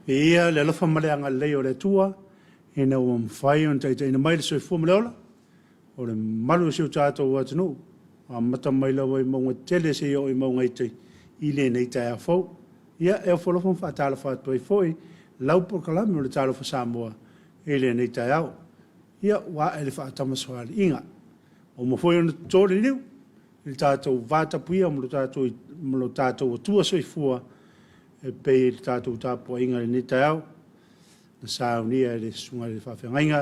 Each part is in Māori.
Ia le lofa male anga lei o le tua, ina o mwhai on tai ina mai le soi fua male ola, o le malu siu tātou o atinu, a mata mai lawa i maunga tele se o i maunga i tei, i le nei tai a fau. Ia e o wholofa mwha tāla whātua i foi, lau por kalami o le tāla wha Samoa, i le nei tai au. Ia wa e le whaatama soali inga. O mwhoi on tōre niu, i tātou vāta puia mo lo tātou o tua soi fua, e pei le tātou tāpua inga le nei tai au, na saunia le sunga le whawhengainga,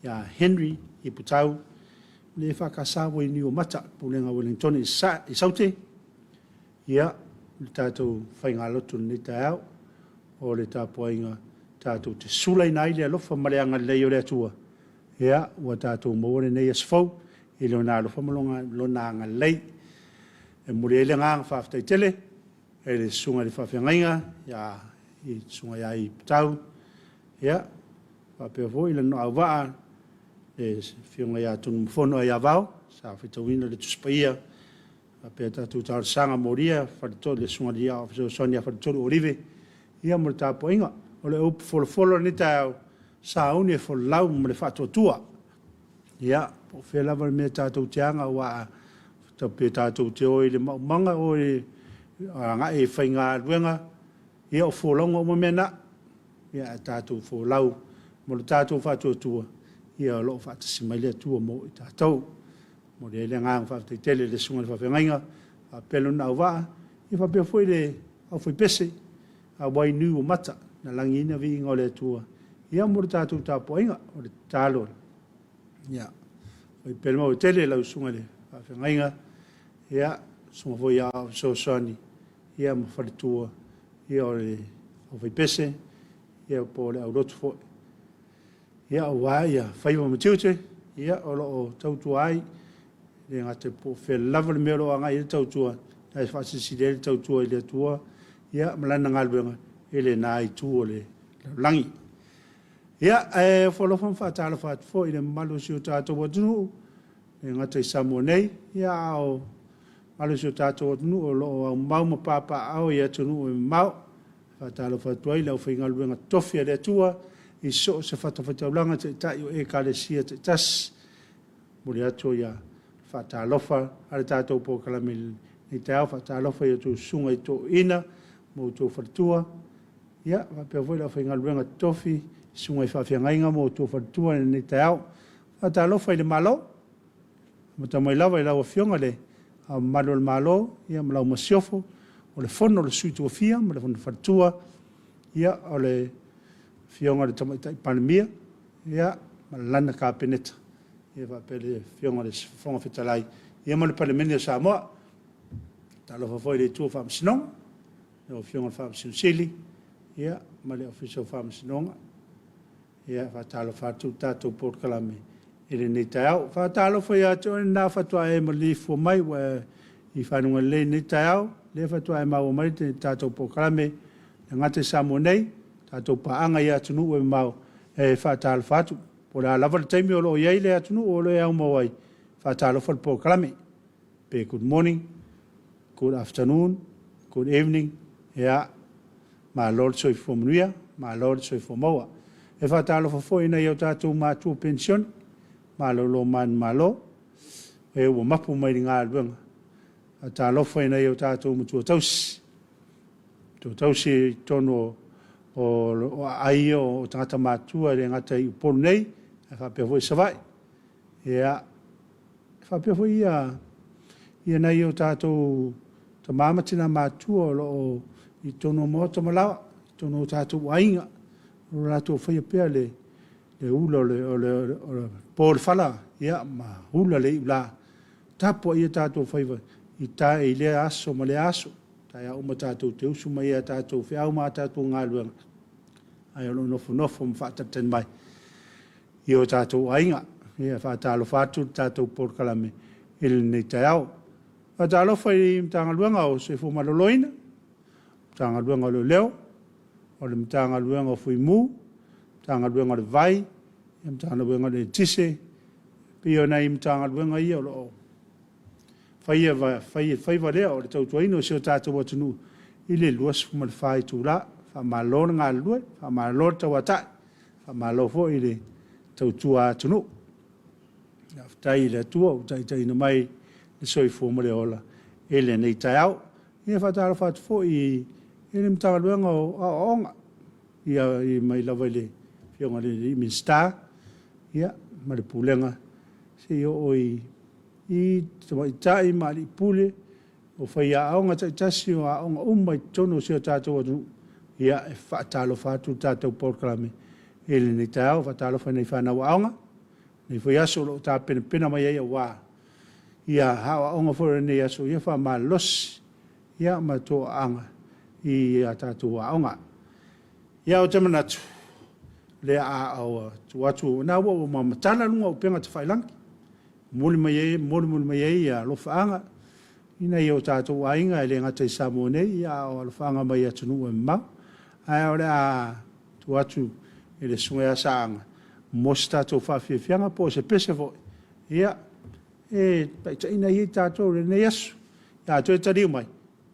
ia Henry i putau, le whakasawa i ni o mata, pulenga Wellington i saute, ia le tātou whainga lotu ni tai au, o le tāpua inga tātou te sulai nai le alofa mareanga lei o le atua, ia ua tātou mawone nei asfau, i leo nā alofa malonga lona anga lei, e muri ele ngā whawhtai tele, e le sunga le whawhengainga, ia i sunga ia i putau, ia, whapea fo, ila no au waa, e whiunga ia tunu mfono ia vau, sa whitawina le tuspaia, whapea tātou tāra sanga moria, wharitoro le sunga lia, sonia wharitoro orive, ia mo le tāpua inga, o le upu folofolo ni tāu, sa auni e fololau mo le whatua tua, ia, po whelava le mea tātou teanga, waa, tapea tātou te oi le maumanga, oi, nga e whainga ruenga, ia o fōlonga o mamena, ia tātou fōlau, mo le tātou whātua tua, ia o loo whātasi mai lea tua mo i tātou, mo le ele ngang whātai tele le sunga le whawhengainga, a pelo na au waa, i whapea fwoi le au whai pese, a wai nu o mata, na langi ina vi inga o le tua, ia mo le tātou tāpua inga, o le tālo, ia, whai pelo mau tele lau sunga le whawhengainga, ia, sunga fwoi au so soni, ia mo wharitua, ia o le au whai pese, ia po le au rotu fo. Ia o wā, ia whaiwa matiute, ia o lo o tautua ai, le ngate po whele lava le mero a ngai le tautua, ai whasisi le tautua i le tua, ia malana ngaluenga, ele nā i tua le langi. Ia e wholofam whātala whātufo i le malu si o tātou atunu, le ngate i Samoa nei, ia o malu si o tātou atunu, o lo o mauma pāpā au i atunu o mau, whātala whātua i lau whaingaluenga tofia le tua, i so se whatawhataulanga te tai o e kālesia te tas, muri ato ia whatalofa, ale tātou po kalame ni te au, whatalofa i atu sunga i tō ina, mo tō whatua, ia, whapea voi lau whaingaluenga tofi, sunga i whawhiangainga mo tō whatua ni te au, whatalofa i le malo, mata mai lawa i lau a fionga le, a malo le malo, ia malau masiofo, o le fono le suitu o fia, ma le fono whatua, ia o le fionga le tamaita i panemia, ia ma lana ka peneta, ia whapele fionga le fonga whetalai, ia ma le panemeni o Samoa, talo whawhoi le tua whamsinonga, o fionga whamsinosili, ia ma le ofisio whamsinonga, ia whatalo whatu tātou Port Kalame, ele nei tai au, whatalo whai atu, nā whatua e ma li fua mai, i whanunga le nei tai au, le whatua e mau mai te tātou Port Kalame, ngate Samoa nei, tātou paanga i atunu e mau e whātāla whātu. Po la lava le taimi o lo iei le atunu o lo e au mawai. Whātāla whātu po kalame. Pe good morning, good afternoon, good evening. Ea, ma lord soi fo manuia, ma lord soi fo maua. E whātāla whafo ina iau tātou mātua pension, ma lo man ma lo. E ua mapu mai ngā luenga. Whātāla whafo ina iau tātou matua tausi. Tausi tono o ai o tangata mātua le ngata i upolu nei, e whapea fwoi savai. Ea, whapea fwoi ia nei o tātou ta māmatina mātua o i tono mōta malawa, i tono tātou ainga, o rātou whaia pia le ula o le pōle whala, ia ma hula le ula. Tāpua ia tātou whaiva, i tā e le aso ma le aso, tai au ma tātou te usu mai a tātou whiau ma tātou ngā luanga. Ai alo nofo mo whaataten mai. I o tātou ainga, ia whaatalo whātu tātou Port Kalame, ili nei tai au. Whaatalo whai mtanga luanga o se fu maloloina, mtanga luanga o le leo, o le mtanga luanga o fui mu, mtanga luanga o le vai, mtanga luanga o le tise, pio nei mtanga luanga ia o lo whai valea o le tautuaina o se o tātou atunu, i le luas fu mal whai tū la, malo ngā lue, malo tau atai, malo fo i le tau tua tunu. Tai le tua, tai na mai le soifo mo le ola, ele nei tai au. Ia whatara whatu fo i le mtawa luenga o onga. Ia i mai lawa le fionga le Minsta, ia, ma le pulenga, se o i tai ma li pule, o whai a aonga tasi o a aonga umai tono si o tātou atu, ia e whaatalo whatu tātou porkalame, ele nei tai au, whaatalo whanei whanau aonga, nei whai aso lo tā pena mai ai a wā. Ia hawa aonga fore nei aso, ia wha ma losi, ia ma tō anga, i a tātou aonga. Ia o te manatu, le a aua, tu atu, nā ua o mamatana lunga o penga te whailangi, muli mai ei, a lofa anga, ina i o tātou ainga e le ngata i Samoa nei, ia o lofa anga mai atunu e mau, ai o le a tu atu, e le sunga asa anga, mosi tātou whawhiawhianga, po se pese voi, ia, e paita ina i tātou le nei asu, ia to e tariu mai,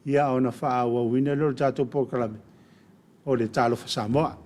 ia o na wha awa wina lor tātou pokalame, o le tālofa Samoa.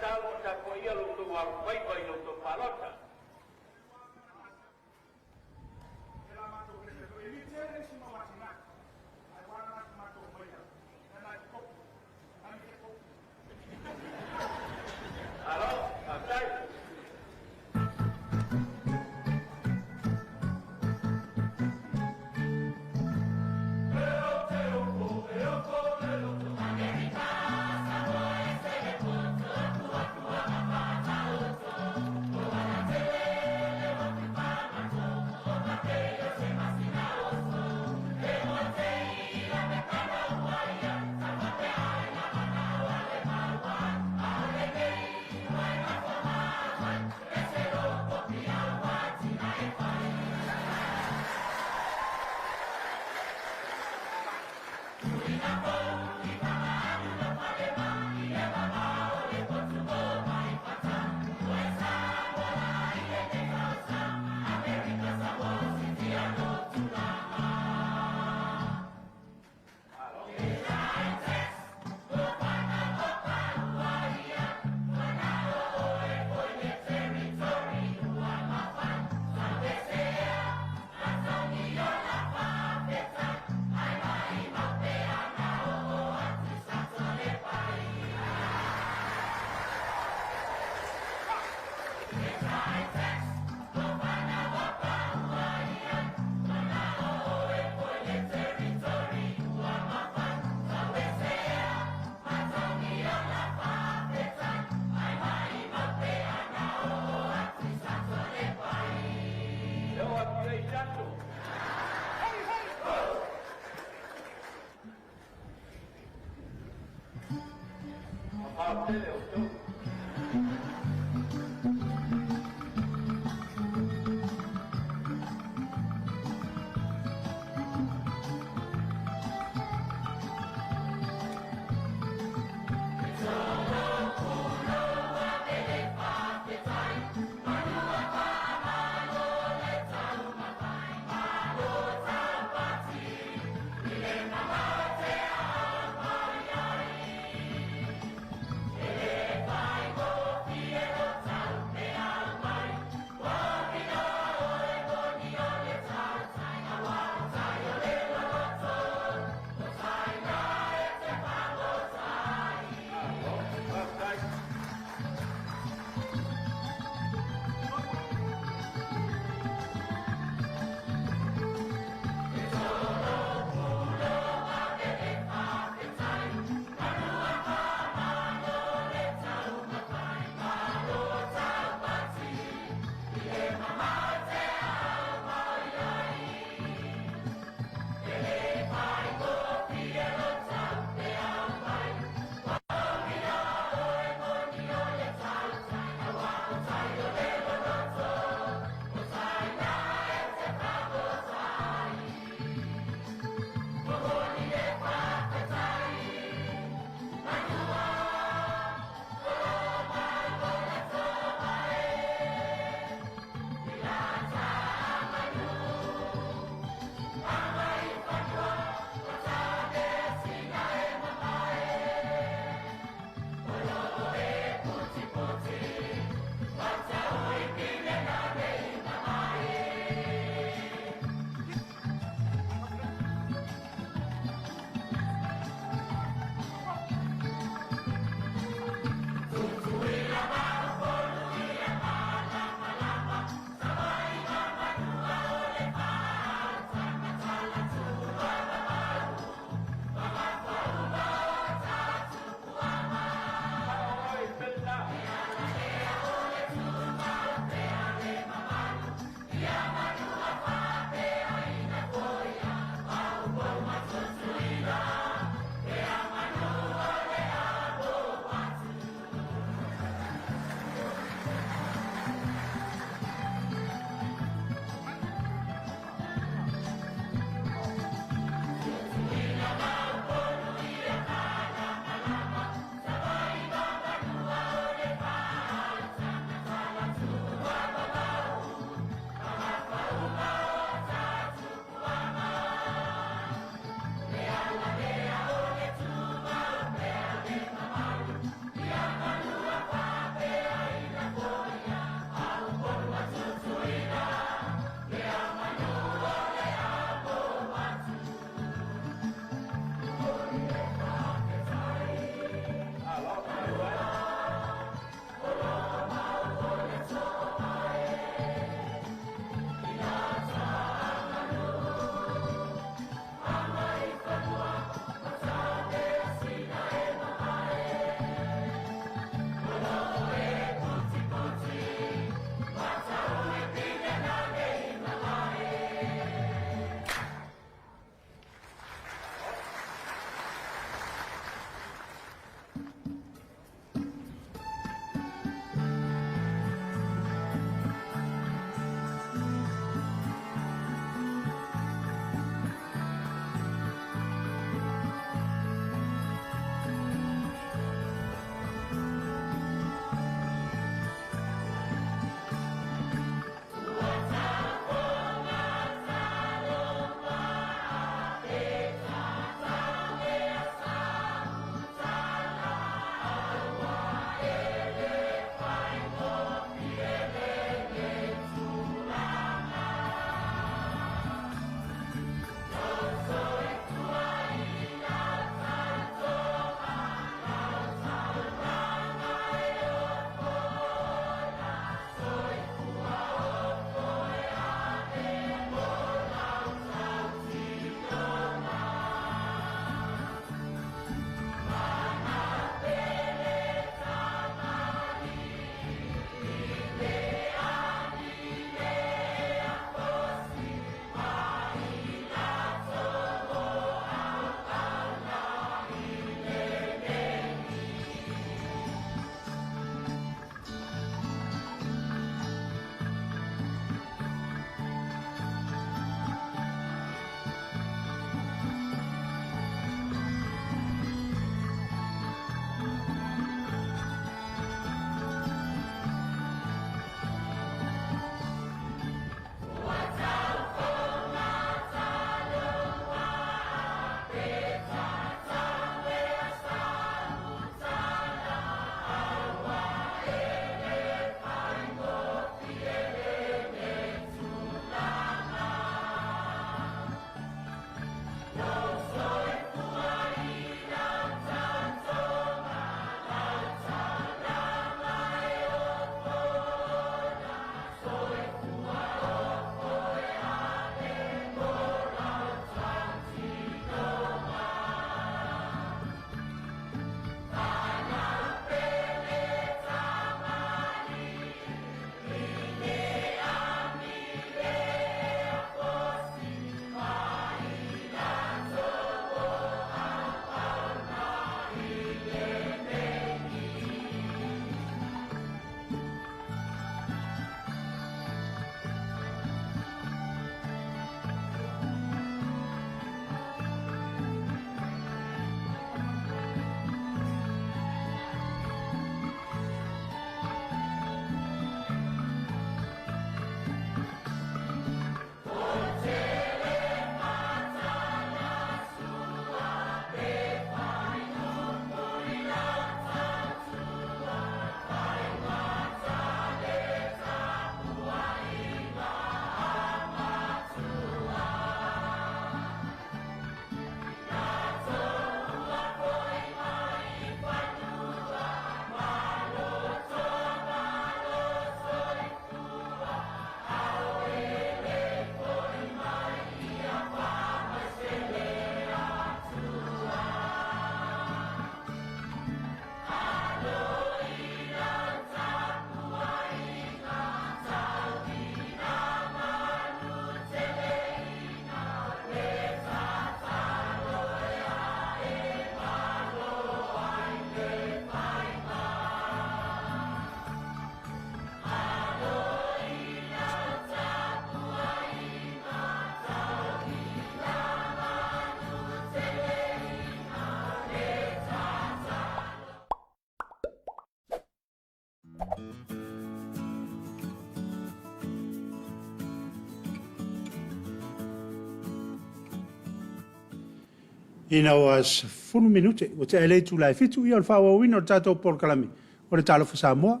Ina was 4 minute o te ele tu lai fitu ia fa wa wino tato por kalami o le talo fa mo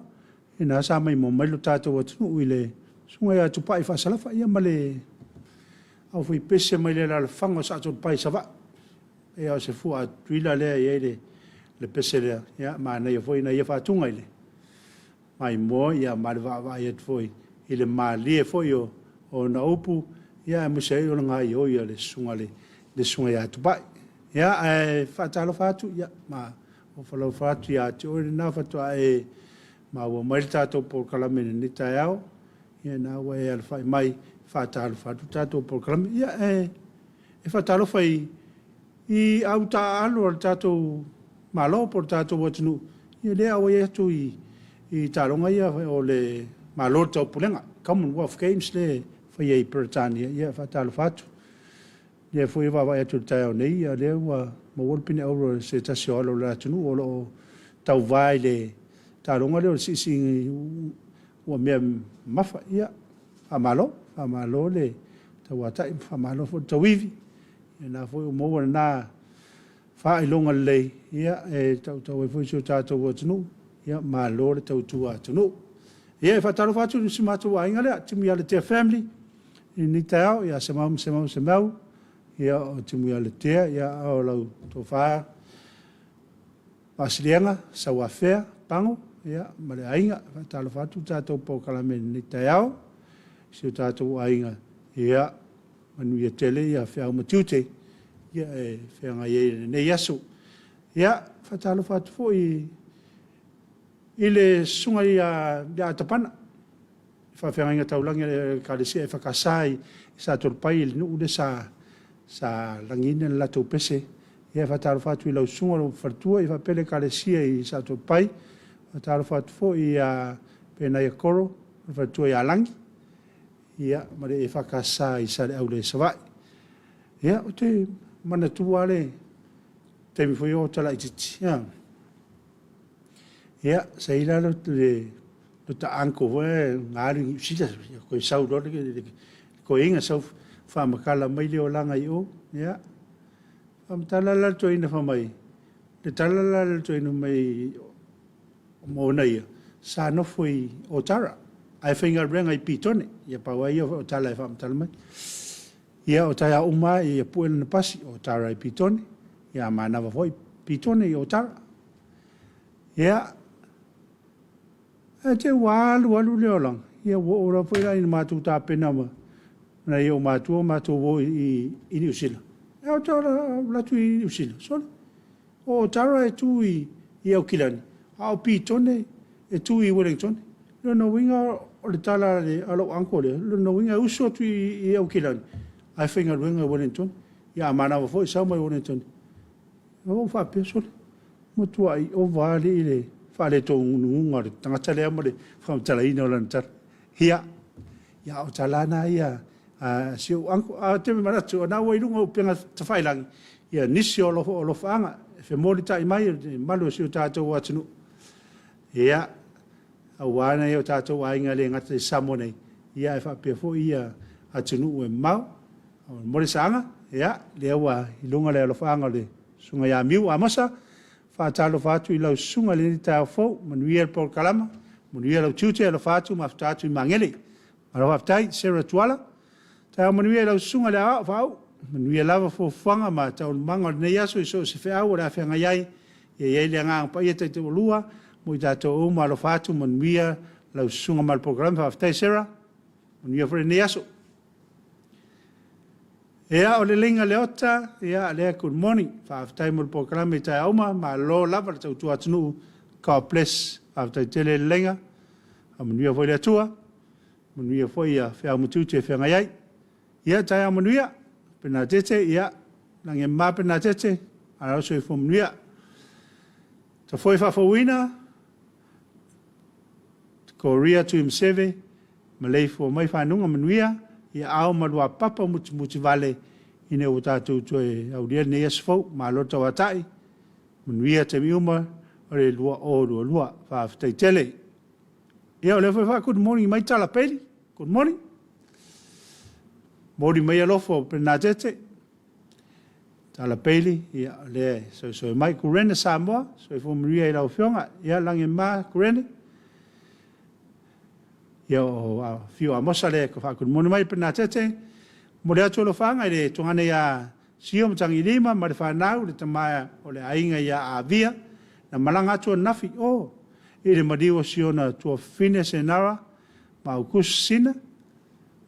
ina sa mai mo mai lo tato o tu ile sunga ya tu pai fa sala fa ia male au fui pese mai le la fango sa tu pai sa va e o se fu a tuila le ia le pese le ia ma na ia foi na ia fa tunga ile mai mo ia ma va ia foi ile ma le foi o na upu ia mo se o nga ia le sunga ya tu pai ya fatalo fatu ya ma o falo fatu ya te ore na fatu e ma o mai tato por kalamene ni taiao ya na wa e al fai mai fatalo fatu tato por kalamene ya fatalo fai I au ta alo tato malo por tato watunu ya le au ya tu I taronga ya o le malo tau pulenga Commonwealth Games le fai e Britannia ya fatalo fatu ia foi va e tu tau nei ia le wa mo wol pine o se ta sio lo la tunu o lo tau vai le ta ronga le si o me mafa ia amalo le ta wa ta amalo fo ta wivi na foi mo na fa I longa le ia e tau foi so ta to tunu ia malo le tau tu tunu ia fa ta fa tu si ma tu ainga le tu mi ale te family ni tau ia se mau ia o timu ia le tea, ia o lau tō whaia. Masilianga, sawa whea, pango, ia, mare ainga, talo whatu, tātou pō kalamene ni tai au, si o tātou ainga, ia, manu ia tele, ia whea umatiute, ia e whea ngai e ne yasu. Ia, whatalo whatu fo I le sunga ia atapana, whea inga taulangi ka le sia e whakasai, sa tolpai ili nuu le sa langine la to pese ia fatalo fatu I lau sunga lo fartua I fa pele kalesia I sa to pai fatalo fatu fo ia pena ia koro fartua ia langi ia mare e fakasa I sa le au le savai ia o te mana tua le te mi foi o tala ititi ia sa ila lo ta anko we ngari sila ko sau do ko inga sau fa makala mai le olanga I o ya am talala to ina fa mai le talala to ina mai mo nei sa no foi o tara ai finga renga I pitone ya pa wai o tala fa am talma ya o taya uma ya puel na pasi o tara I pitone ya mana va foi pitone o tara ya te walu le olang ya wo ora foi ina matu ta pena ma na yo matua wo I New Zealand. E tara la tu I New Zealand. So o tara e tu I au kilani. Au pitone e tu I Wellington. Lo no winga o le tala le alo anko le. Lo no winga uso tu I au kilani. Ai finga winga Wellington. Ya mana va foi sa mai Wellington. O fa peso. Mo tu ai o vale ile fa le to nunga tanga tale amore fa tala ino lan tar. Ya o tala na ya si o anko te me maratu na wai lunga penga te failangi ia nisi o lo fanga fe moli tai mai malu si o tatou atunu ia awana o tatou ainga le ngata samone ia e fa pe fo ia atunu e mau moli sanga ia le wa lunga le lo fanga le sunga ya miu amasa fa talo fatu I lau sunga le ta fo manuel por kalama manuel o tute lo fatu ma fatu mangele ara fa Sarah Tuala ta manuia lau sunga le a fau manuia lava fo fanga ma ta manga ne yaso so se fe au la fe ngai ye le nga pa ye te lua mo ta to o ma lo fatu manuia lau sunga mal program fa tai Sarah manuia for ne yaso ea o le linga le ota ea le good morning fa tai mo program ta au ma lo lava ta tu atunu ka bless fa tai tele lenga manuia foi le tua manuia foi ya fe au mutu te fe ngai ia tai manuia pena tete ia lange ma pena tete ara so fo manuia ta foi fa fo wina Korea to himseve malei fo mai fa nunga manuia ia au malua papa muti vale ine o tatu to e au dia ne fo ma lo to atai manuia te miuma o le lua fa tai tele Ia o le fa good morning mai tala peli. Good morning. Mori mai alofo pe na tete. Tala peli ia le so mai kurene Samoa, so fo Maria ila ofionga, ia lange ma kurene. Ia o fio amosa le ko fa good morning mai pe na tete. Mo le atu lo fanga le tongane ia sio mtangi lima ma le fa nau le tamaya o le ainga ia avia na malanga atu nafi o ile madiwa sio na tu fine senara ma ukusina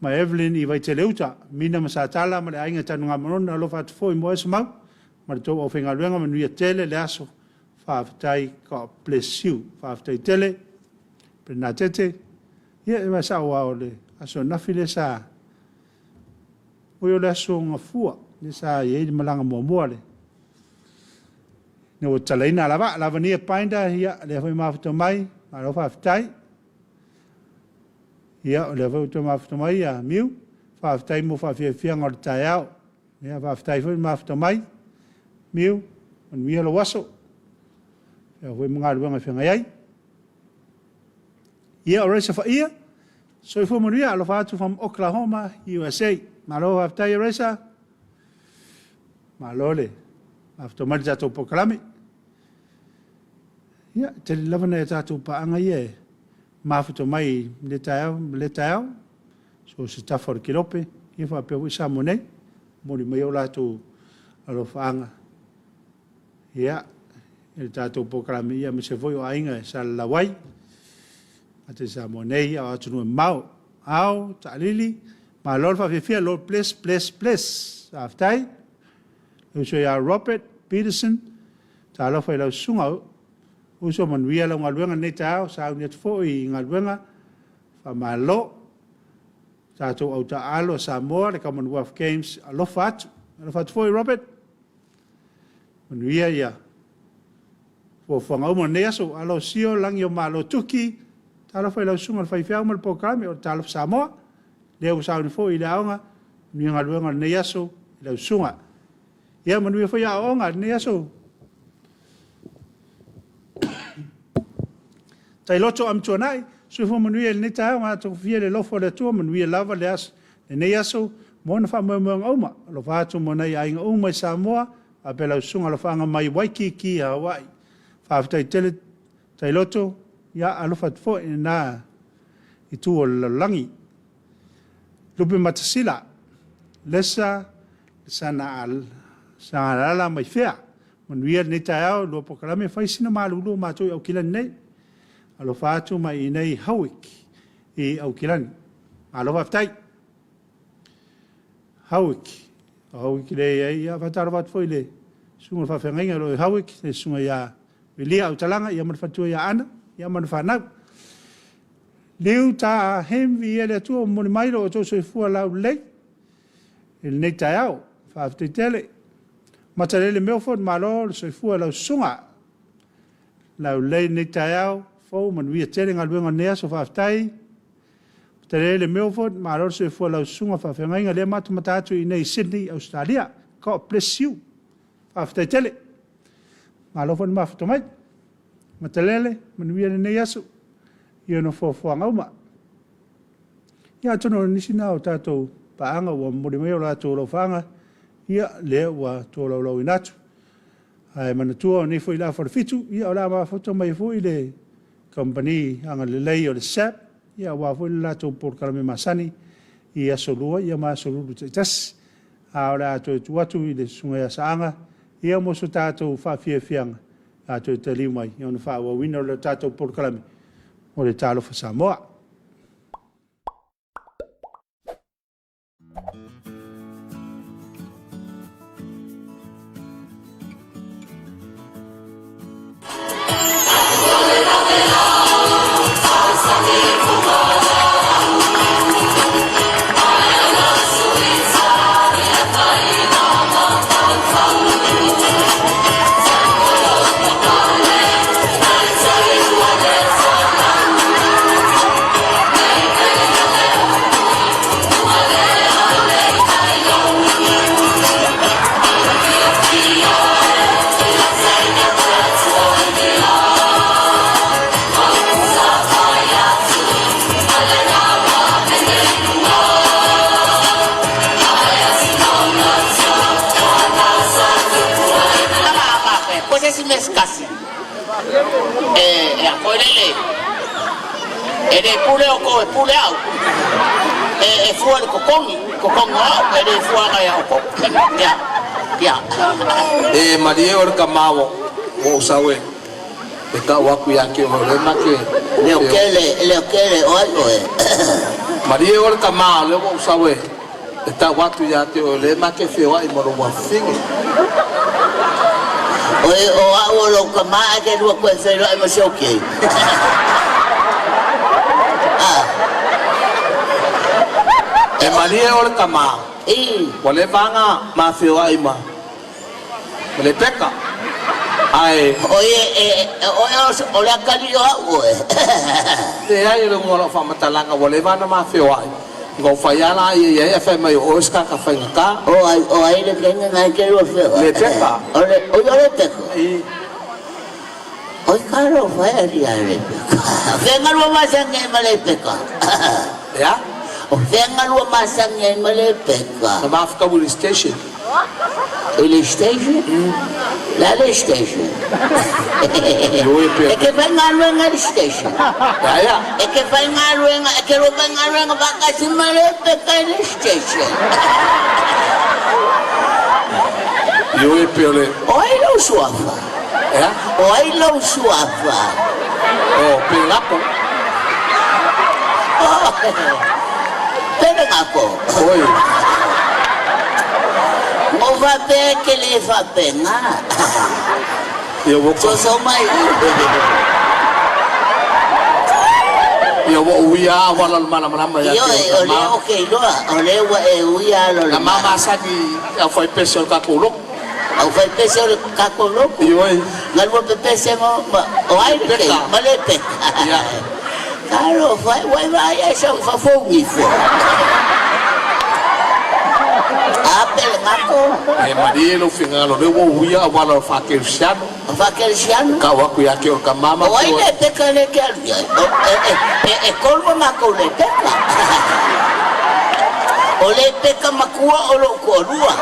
ma Evelyn i vai te leuta mina masatala ma le ainga tanu ngamarona lo fa fo mo esma ma to o finga luenga ma nuia tele le aso fa tai ka bless you fa tai tele pe na tete ia va sa o le aso nafi le sa o yo le aso nga fua le sa ye malanga mo le no talaina lava ni painda ia le foi mafuto mai ma lo fa tai ia le foi to mafuto mai ia miu fa tai mo fa fia ngor tai au ia fa tai foi mafuto mai miu on mi lo waso ia foi mga luanga fia ngai ia ora se fa ia so foi mo ia lo fa tu from Oklahoma USA ma lo fa tai resa ma lo le mafuto mai ja to poklami ia te lava na tātou paanga ia mafuto mai le tau so se tafor kilope ia fa pe wisa monei mori mai o lātou alo faanga ia le tātou pokrami ia me se foi o ainga sa lawai ate sa monei a atunu mau au talili ma lor fa fia lor bless aftai so ya Robert Peterson ta lo fa lo sunga uso manuia la ngaluenga nei tau sa unia foi ngaluenga fa malo sa to au ta alo Samoa le Commonwealth Games alo fat foi Robert manuia ia fo ngau mo nei so alo sio langio malo tuki ta lo fa lo sunga fa fia mo programa o ta lo Samoa le u sa foi le aunga ni ngaluenga nei so le sunga ia manuia foi a onga nei so tai loto am tonai so fo manuia le tau ma to fia le lofo le tu manuia lava le as le nei aso mo na fa mo oma lo fa tu mo nei ai uma Samoa a pela sunga lo fa mai Waikiki Hawaii fa tai tele tai loto ya alo fa fo na i tu o langi lupe matasila lesa sana la mai fea manuia le tau lo pokalame fa sina malulu ma to o kila nei alo fatu mai nei hawik i au kilani alo fatai hawik le ia fatar vat foile sunga fa fenga lo hawik le sunga ya vilia au talanga ia man fatu ya ana ia man fana leu ta hemvi ele tu mo mai lo to so fu la le il nei tao fa tele matale meu fo malo so fu la sunga la le nei tao fo man wi tele ngal wenga ne so fa tai tele le meu fo malo so fu la sunga fa fenga le mata tu nei Sydney Australia ko bless you fa tele malo fo ma fo mai matale man wi ne yaso ia no fo ngau ia tono nisina o tatou paanga wa mori mai o la to lo fanga ia le wa to lo inatu ai mana tua ni foi la for fitu ia ola ma foto mai foi le company anga le lei o le sap ia wa foi la to por kalame masani ia solua ia ma solu tas ora to tu le sunga ya sanga ia mo so tatou fa fianga a to te li mai ia no fa wa wino le tatou por kalame o le talo fa Samoa. a koilele e le pule o ko e pule au e fua le kokongi au e le fua ngai au ko ya e marie or kamawo o sawe e ka waku ya ke o le make le okele oi marie or kamawo le o sawe e ta watu ya ke o le make fewa i moro wa fingi oi o lo kama ke lu ko se lo mo shoki e marie or kamawo wale banga ma fewa i ma le peka ai oye o la kali o te ai le ngolo fa matalanga wale bana ma fewa go fayala ye fa mai oska ka fa ngaka o ai le kenga na ke lo fe le peka o le peka o caro fa le peka venga lo más en le peka ya o venga lo más en le peka na Africa Police Station il station la station e che venga lo station ya e che venga lo e che lo venga lo va a si male peka il station yo e pele oi lo suafa ya oi lo suafa oh pelapo Pegako. oi O va be che le fa pena. yo wo So mai. yo wo uya wala mana ya Yo ole okay lo, ole wa uya lo. la mama sagi ya foi pessoa ka kulo Au fa peso ka kolo. yo Ngal wo peso mo o ai ke male pe. ya Claro, vai essa fa fogo fo. Apel ngako. e marie lo fingalo le wo uya wala fa ke shano Fa que siano. ka wa ku ya ke ka mama O ai le peka le ke e kolma mako le peka. O le peka makua o lo korua.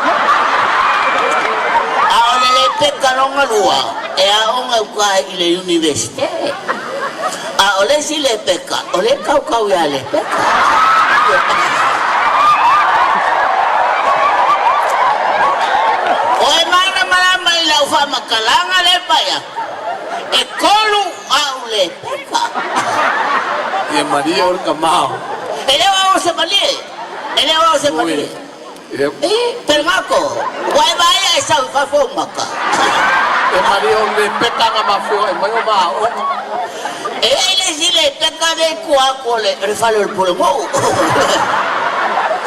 A o le peka longa lua. E a onga uka i le universite. A o le si le peka. O le kau ya le peka. O e mana malama i lau fa makalanga le paya. E kolu au le peka. e marie or kamao Ele va a se malie. Ele va a se malie. Pero mako, vai vai esa fa fo maka. e marie or le peka nga ma feo e mai ma o Ele si le peka de cuaco le refalo el pulmón.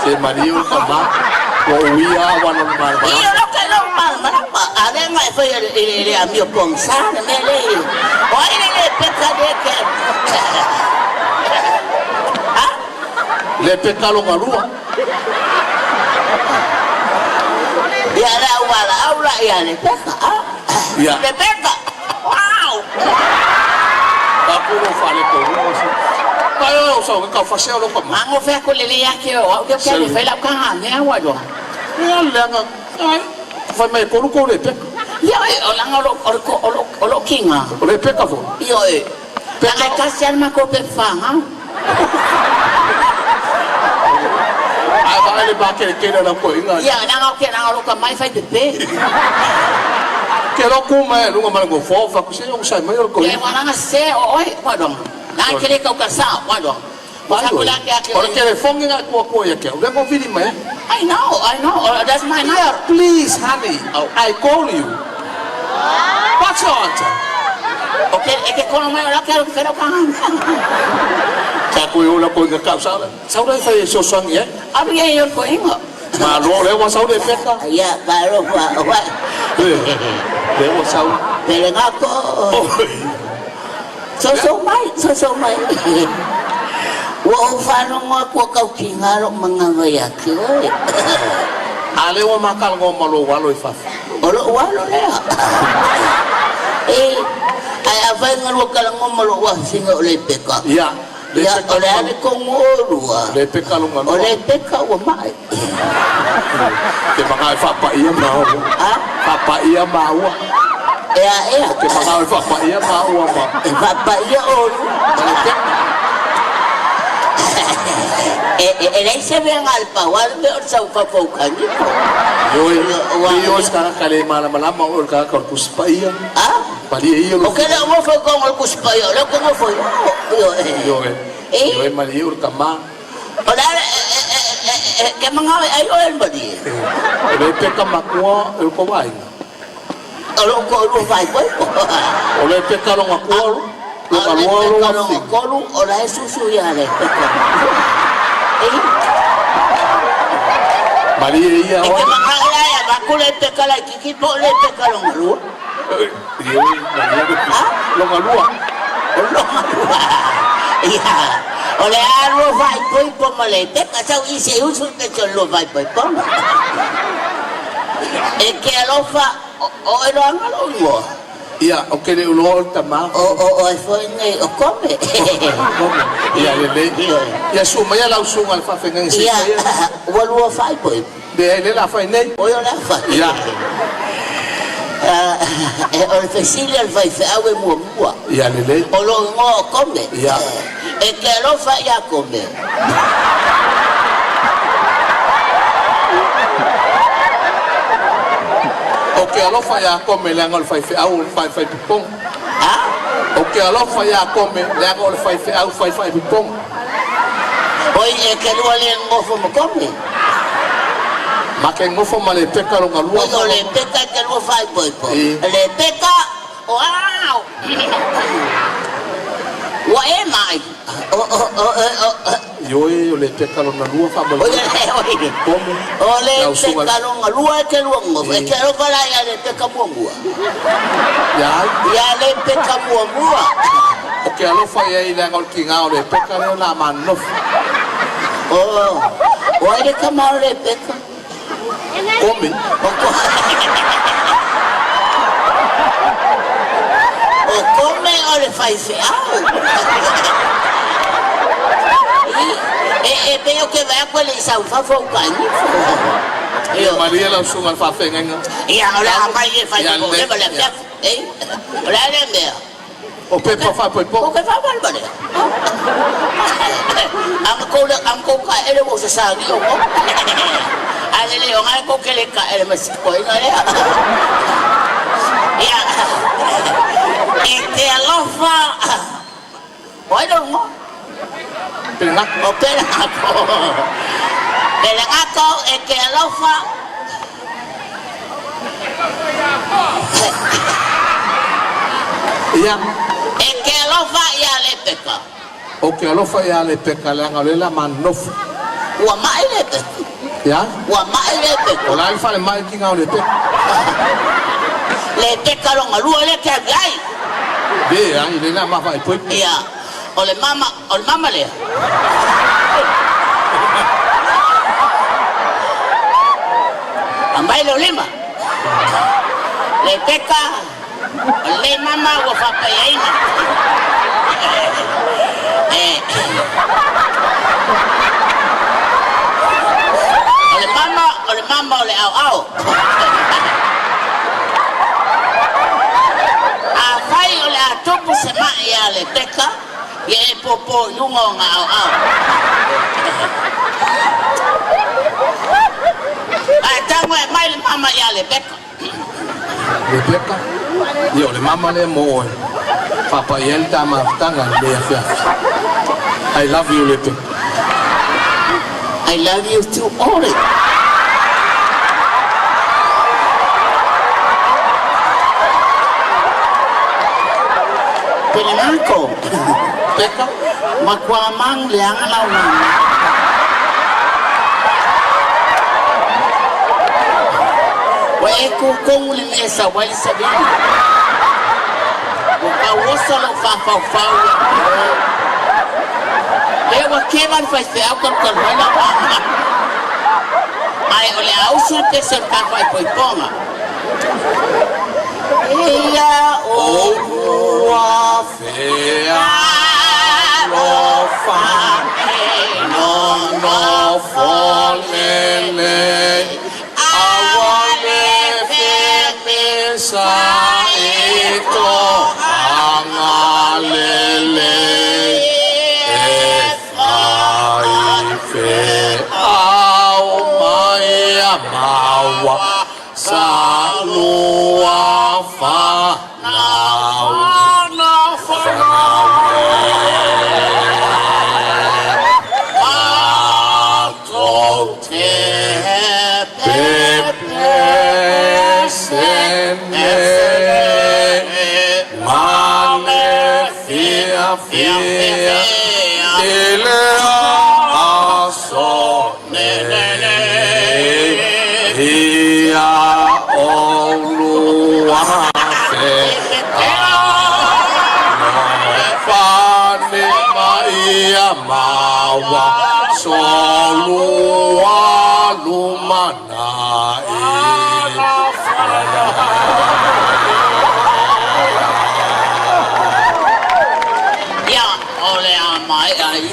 se marie or kamao wo uya wala mana Y yo lo que no mal, además fue el amigo Gonzalo, me leí. Hoy le peka de que. le peka lo ngalua Y a la aula y a le peka. ya Le peka. Wow. ka ku lo fa le ko ka yo so ka fa se lo kamao Mango fe ko le ya que o que le fe la kan ne wa do. ya le nga ai fa mai ko le peka Yo o la o kinga. le peka fo Yo la kasi alma ko pe fanga. ai ba le ba ke na ko inga Ya na lo ka mai fai de pe. ke lo ku mai lu ma go fo fa ku se yo sai mai ko Ye wana nga se oi wa do. Na kele ka ka sa wa do. Wa ko la ke Ora telefone nga ko ya ke. Udah kau video mai. I know. That's my number. Please, honey, I call you. What's your answer? Okay, que kono mai la ke ka ka. Ka ko yo la ko nga ka sa. Sau đây phải so soang ye. Abi ye yo ko ingo. Ma lo le wa sau de peta. Ya, paro wa. Le wa sau. Pero nga ko. So mai. Wa fano ngo ko ka kingaro mga mayaki oi. Ale wa makal ngo malo walo fa. Olo walo le. Ay avay ngo kala ngo malo wa singa ole peka. Ya. Ya ole ale ko ngorua. Le peka lo ngalo. Ole peka wa mai. Ke mga fa pa iya ma. Ha? Pa iya ma wa. Ke mga alfa pa iya maua ma. Papa ia olu. Ele se ve alpa wal be orsa upapokan itu. Yo sekarang kali malam-malam mau ka korpus pa iya. Pali iya. Oke dah mau fo con el cuspayo, lo como foi. Yo mali ur kama. Ora que mangawe ayo el badi. Ele peka makua el ko vai. Olo ko lu vai ko. Ole peka lo makua lo kolu ora susu ya le. Maria iya. Que mangawe ya bakule peka la kiki po le peka lo malu. Lo malua. Iya. Oleh arwah vai poi pomalete kasau isi usul ke lo vai poi pom. Que alofa o ero angalo mo. Iya, oke le ulo tama. O foi nei o come. Iya le. Ya sumaya langsung alfa fengang si. Iya. Walu vai poi. De le la fai nei. O la fa. Iya. O fesilia al vai fa awe mo. Iya le. O lo mo come. Iya. Que alofa ya come. Oke alofa ya come le angol fai fe au fai pipong. Oke alofa ya come le angol fai fe au fai pipong. Oi que lo le ngofo mo come. Make ngofo male peka lo ngalua. O le peka que lo fai poi po. Le peka wow. Wa mai. Yo le peka lo ngalua fa mo. Ole peka lo ngalua que lo ngofo. Que lo fala ya le peka mo ngua. Ya le peka mo ngua. Oke alofa ya ile angol kinga le peka le la manof. O ele kamar le peka. Come. O come o le fai feao. Veo que va a cuele sa fa fo cani. Maria langsung alfa fengang. Iya, ora mai e fai ko le bale. Ora le me. O pepa fa poi po. O que fa mal bale. Am ko ka ele mo sa sangi o. Ale le ngai ko ke le ka ele mas ko ina ya. Ya. Te alofa. Oi dong mo. Penak. O pelako. Pelako que alofa. Iya. Que alofa ya le peka. Oke alofa ya le peka le ngalela manof. Wa mai le peka. Ya. Wa mai le peka. Ola alfa le mai kinga le peka. Le peka lo ngalu le ke gai. De ya ile na ma fa poi. Iya. Ole mama le. Ambai lo lima. Le peka. Le mama wa fa pa yaina. Ole mama ole au. Afai ole atopu sema ya le peka. Ye popo yungo ngau au. Tangwe mai mama ya le peka. Le peka. Yo le mama le mo. Papa yelta ma tanga le afia. I love you le peka. I love you too, Ori. Pelako. Peka. Makwamang liang lau nang. Wa kung limesa wal sabihin. Wa wasa lo fa. Lewa keman fai se au kan wala pa. Ai ole au su te se ka fai poi ponga. Iya wa fea lo fa no folele awale fe sa ele aso nene ia olua fe pane maia mawa solua lumana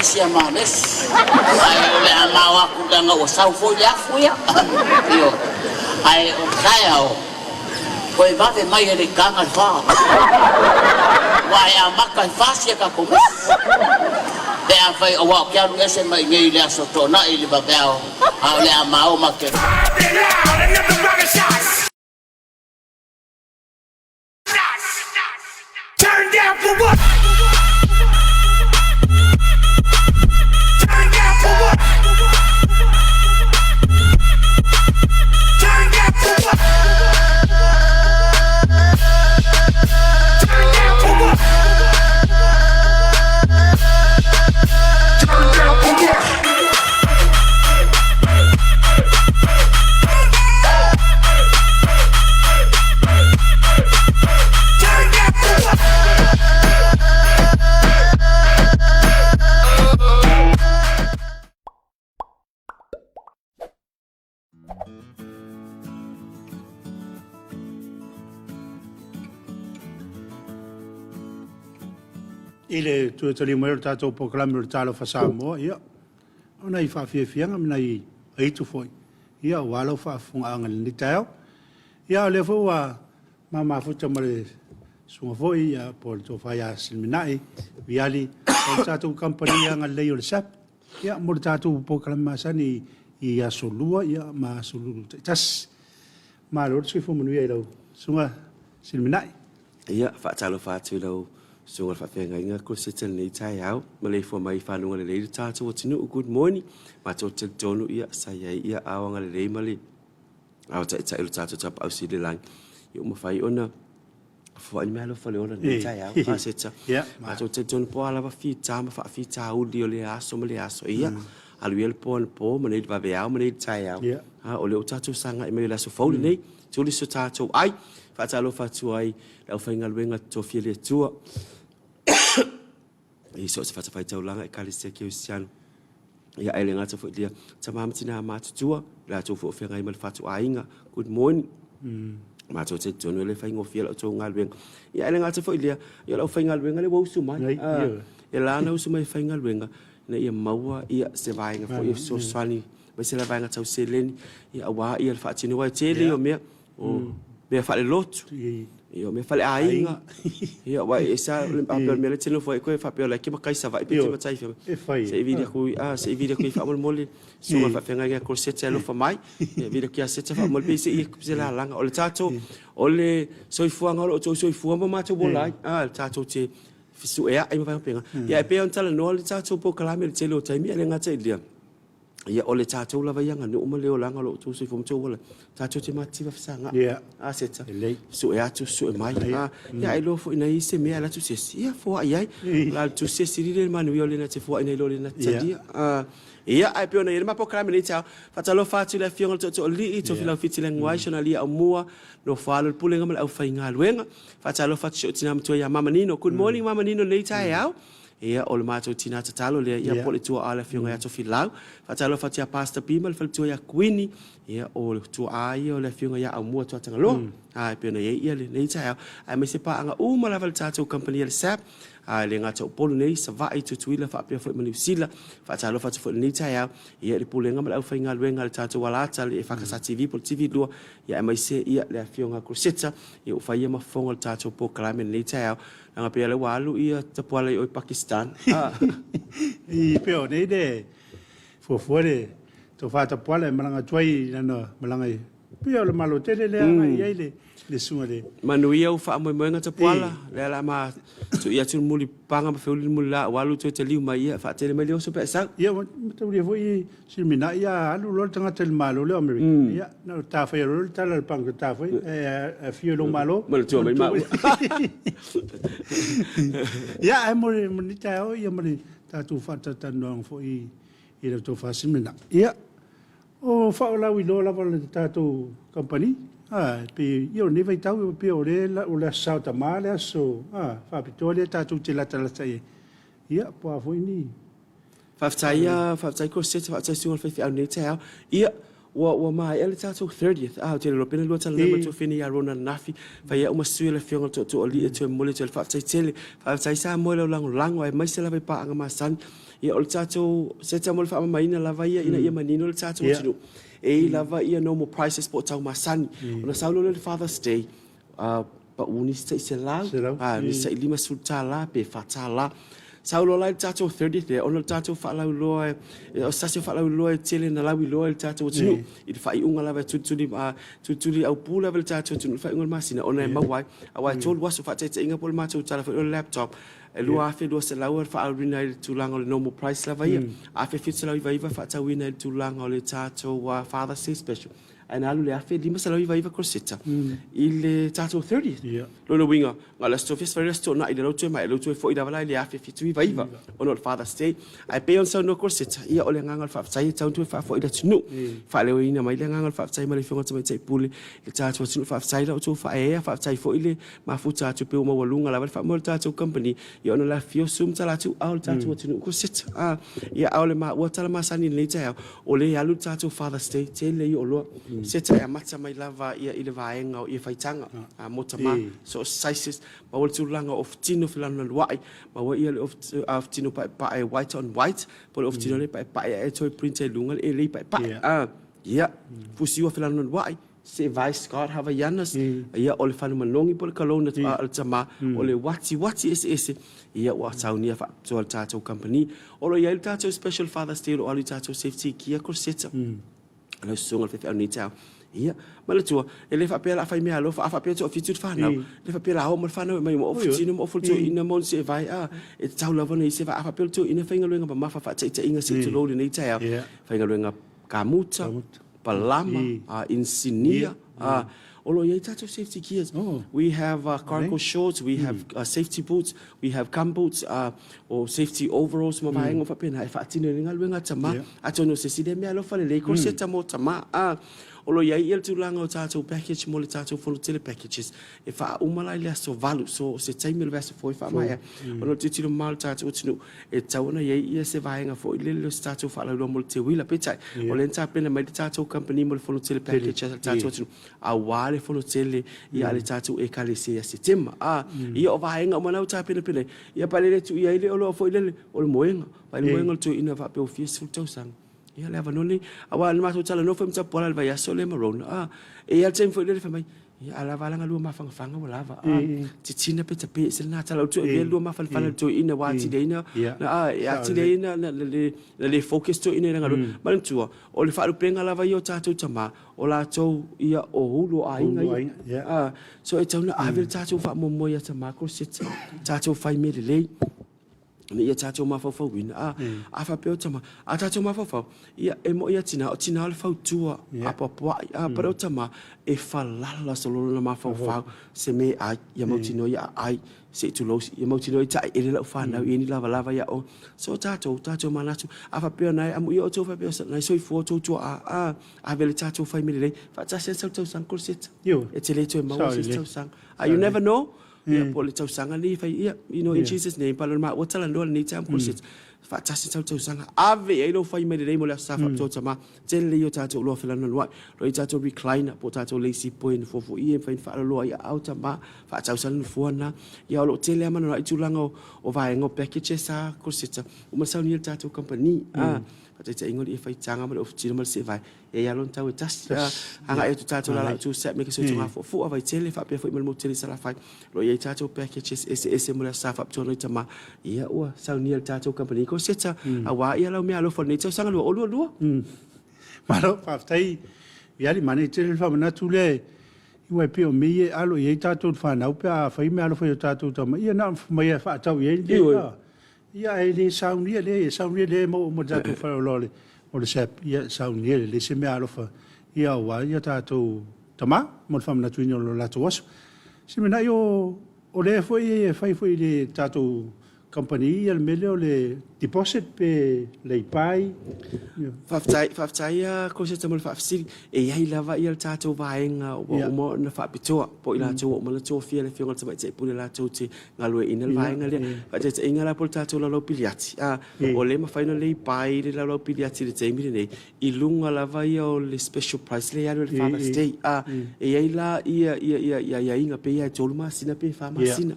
isia manes ai ole amawa kudanga o sau folia fuia io ai o kaya o koi vave mai ele kanga fa wai amaka fasia ka ko te a fai o wa kia nu ese mai ngai le soto na ili babao a ole amao make turn down for what? Ile tu tali mo ta to program ro talo fa samo ia ona I fa fie fianga mina I ai tu foi ia walo fa fun angal ni tao ia le fo wa mama fu tamale so foi ia por to fa ya silminai viali ta to company angal le yo sap ia mo ta to program masani ia solua ia ma solulu tas ma ro tsi fu mo ia lo sunga silminai ia fa talo fa tu lo so fa fe nga ko sitel nei tai au male fo mai fa no le ta to tinu good morning ma to te tonu ia saya ia awanga le male au ta ta ta ta au si de lang yo mo fai ona fo ani malo fa le ona nei tai au fa setsa ma to te tonu po ala fa fi ta ma fa fi ta u di le aso male aso ia alu el pon po mane va ve au mane tai au ha o le ta to sanga e me la so fo nei to li so ta to ai fa ta lo fa tu ai la fa nga luenga to fi le tua e so se fa fai tau langa e kalisia ke usiano ia ele ngata fo dia tamam tina ma tua la to fo fe ngai mal fa tu ainga good morning ma to te tonu le fa ngo fi la to ngal luenga ia ele ngata fo dia ia la fa ngal luenga le wo su mai e la na su mai fa ngal luenga na ia maua ia se vai nga fo ia so swani ba se la vai nga tau seleni ia wa ia fa tini wa tele o me o me fa le lot io me fale ainga io wa esa le papel me le tino foi ko fa pe la ki ma kai sa vai pe ma tai fe se video ku se video ku fa mol so ma fa fenga ga ko se telo fa mai video ki a se fa mol pe se la langa o le tato o le so fuanga o so fuanga ma to bolai tato te fisu e ai ma fa penga ia pe on tala no le tato po kala me le telo tai mi le nga tai dia ia ole tato la vai nga no mo le o langa lo to so fo mo to wala tato te mati va sanga setsa so e atu so e mai ia ai lo fo ina I se me ala tu se ia fo ai la tu se si le manu yo le na te fo ina lo le na tadia ia ai pe ona ia ma po kala me le tau fa talo fa tu le fiong to li to fila fiti le ngwai shona li a mua no fa lo pulenga mal au fa inga luenga fa talo fa tu tina mtu ya mama nino good morning mama nino le tai au ia o le matou tina tatalo le ia po le tua ala fionga ia to filau fa talo fa tia pasta pimal fa tua ia kuini ia o le tua ai o le fionga ia au mua tua tangalo ai pe na ia le nei tai ai me se pa anga u mala val tatou company le sap ai le ngata polo nei sa vai tu tuila fa pe fo mani sila fa talo fa fo nei tai ia le pulenga mal au fa inga luenga le tatou wala tale e fa ka sa TV po TV do ia mai se ia le fionga cruseta ia fa ia ma fonga tatou po klame nei tai nga pe le walu ia tapuala o Pakistan I pe o nei de fo fore to fa tapuala malanga tuai na malanga pe o le malo tele le ai le le sunga le. Manuia o fa mo mo ngata poala le la ma tu ia tu muli panga ma feuli mula walu tu te liu mai fa te le mai so pe sa Ia te uri foi silmina ia alu lo tanga te malo le America. Ia no ta fa ro ta le panga ta fa e fio lo malo. mo tu mai ma Ia e mo ni ta o ia mo ta tu fa ta no foi i le to fa silmina. Ia o fa la wi lo la va le ta tu company. Pe io ne vai tau pe ore la o la sauta male so fa pitole ta tu te la ta la sai. Ia po foi ni. fa tai ko se fa tai su fa au ne te ia wa mai ele ta tu 30th te lo pena lo ta le to fini ya rona nafi fa ia uma su le fionga to ali to mole to fa tai tele fa tai sa mo lo lang ai mai se la pa anga ma san ia o ta to se ta mo fa mai na la vai ina ia manino le ta to tinu e lava ia no more prices po tau masani ona saulo le Father's Day pa uni se la ni se lima sulta la pe fatala saulo la tato 30th le ona tato fa la lo o sa se fa la lo tele na la wi lo tato tinu i fa i unga lava tutuli au pula vel tato tinu fa ngol masina ona ma wai awai tol wasu fa tete inga pol ma tu tala fa laptop e lua afe lua se lau fa au rina i tulanga o le normal price la vai afe fit se lau i vaiva fa tau ina i tulanga o le tato wa Father's Day special ana alu le afe lima se lau i vaiva korseta i le tato 30th lo winga nga la sto fes fes to na i le lo tu mai lo tu fo i davala i le afe fit i vaiva o no Father's Day ai pe on sa no korseta ia o le nganga fa sai tau tu fa fo i da tunu fa le ina mai le nganga fa sai mai fonga mai tai puli le tato tunu fa sai la tu fa e fa sai fo i le ma fu tato pe o ma walunga la fa mo tato company ia ona la fio sum tala tu au tato tunu korseta ia au le ma o tala ma sani le tai o le alu tato Father's Day te le i o lo se ta mata mai lava ia i le vaenga o ia faitanga motama so sizes ma o tulanga of tino filana wai ma o ia of tino pa white on white por of tino le pa e toy print e lunga e le pa ia fusiwa filana wai se vai Scott Havaianas ia o le fanu manongi por kalona al tama o le wati ese ia wa saunia fa so tato company o lo ia tato special Father's Day o ali tato safety kia corseta lo songa fe au ni tau ia mala tua ele fa pela fa me alo fa pe to fitu fa na le fa pela ho mo fa na mai mo ofitino mo futu ina mo se vai e tau lava nei se fa pe to ina fa ngalo nga ma fa te inga se to lo ni tau fa ngalo nga kamuta palama insinia Olo ia tato safety gears. We have cargo shorts, we have safety boots, we have gum boots, or safety overalls. Ma vaenga fa pena fa tino nga luenga tama. Atono se side me alo fa le ko se tamo tama. Olo ia il tulanga o tato package mo le tato for tele packages. E fa umala ile so valu so se time le vasa foi fa mai. Olo titilo mal tato tinu e tauna ia se vaenga fo ile le tato fa la mo te wila petai. Olo enta pena mai tato company mo for tele packages tato tinu. Awale folo tele ia le tato e kale se setema ia o vaenga o manau ta pena pena ia palele tu ia ile o fo ile o moenga pa moenga tu ina va pe office fu tau sang ia le vanoni awa le mato tala no fem ta pola vai aso le marona e ia tem fo ile fa mai ia ala valanga lu ma fanga o lava titina pe tape se na tala tu e lu ma fala tu ina wa ti deina ia ti deina le focus tu ina ngalo man tu o le fa lu penga lava yo tato tama o la tau ia o hulu a inga so e tau na avel tato fa mo mo ia tama ko sit tato fai me le ni ia tato ma fa win a fa pe tama a tato ma fa ia e mo ia tina le fa tua a pa pero tama e fa la solo na ma fa se me a ia mo tino ia ai se tu lo ia mo tino ta e le fa na ni lava ia o so tato manatu a fa pe na amu ia o to fa pe na so i fo to a vele tato fa me le fa ta se to sang kursit e te le to mo se to sang you never know ia po le tau sanga ni fa ia in Jesus name pa ma o tala no ni tam kursit fa ta se tau sanga ave e lo fa me le mo le sa fa to tama te le yo tato lo fa no lo tato recliner po tato lazy point fo ia fa lo ia out ma fa tau sanga fo na ia lo te le ma no i tulanga o va ngo package sa kursit o ma sa ni tato company te ingo i fai tanga ma of tino ma se vai e ya lon tau tas anga e tu tato la tu set me ke so tunga fo vai tele fa pe fo mo tele sala fai lo ye tato packages ese mo la sa fa to no tama ia o sa ni tato company ko seta awa ia lo me alo fo ni tau sanga lo lo ma lo fa tai ia li mane tele fa na tu le Iwa pe o me alo ye tātou whanau pe a whai me alo whai o tātou tama. Ia na mai a whaatau ye le. Ia e le saunia le mo tātou whai o lole. O le sep, ia saunia le se me alo wha. Ia o wa, ia tātou tama, mo le whamana tuini o lo lato waso. Se me nai o le whai le tātou company ia le mele o le deposit pe le pai. Whaftai ko se tamal whafsiri e iai lava ia le tātou vaenga o mo na whapitoa po i lātou o mana tō fia le whionga tamai te pule lātou te ngalue ina le vaenga lea. Whate te inga la po le tātou lau piliati. O le mawhaina le pai le lau piliati le teimi le nei. I lunga lava ia o le special price le alo le Father's Day. E iai la ia inga pe ia tolu masina pe wha masina.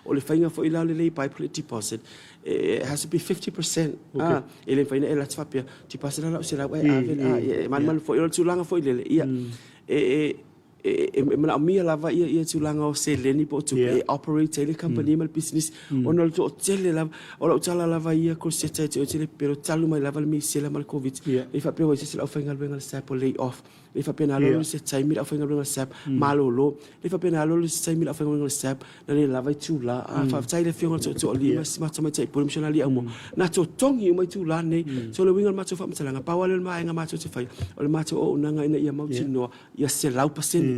O le whainga fo i lau le pai po le deposit. It has to be 50%. Ele faina ela tfapia. Ti pasa la se la man fo il tulanga fo ile ia. Mana mia lava ia tulanga o se leni po tu operate ele company mal business. Ono to tele lava o tala lava ia ko se te tele pero talu mai lava mi se la mal covid. E fa pe se la fainga benga sa po lay off. Le fa pena lo se tai mi fainga benga sa malo lo. Le fa pena lo se tai mi fainga benga sa na le lava tu la fa tai le fiona to li ma tama tai po missionali amo. Na to tongi mai tu la nei. So le winga ma to fa mtsalanga pa wale ma nga ma to fai. O le ma to o nanga ina ia mau tino ia se lau pasen.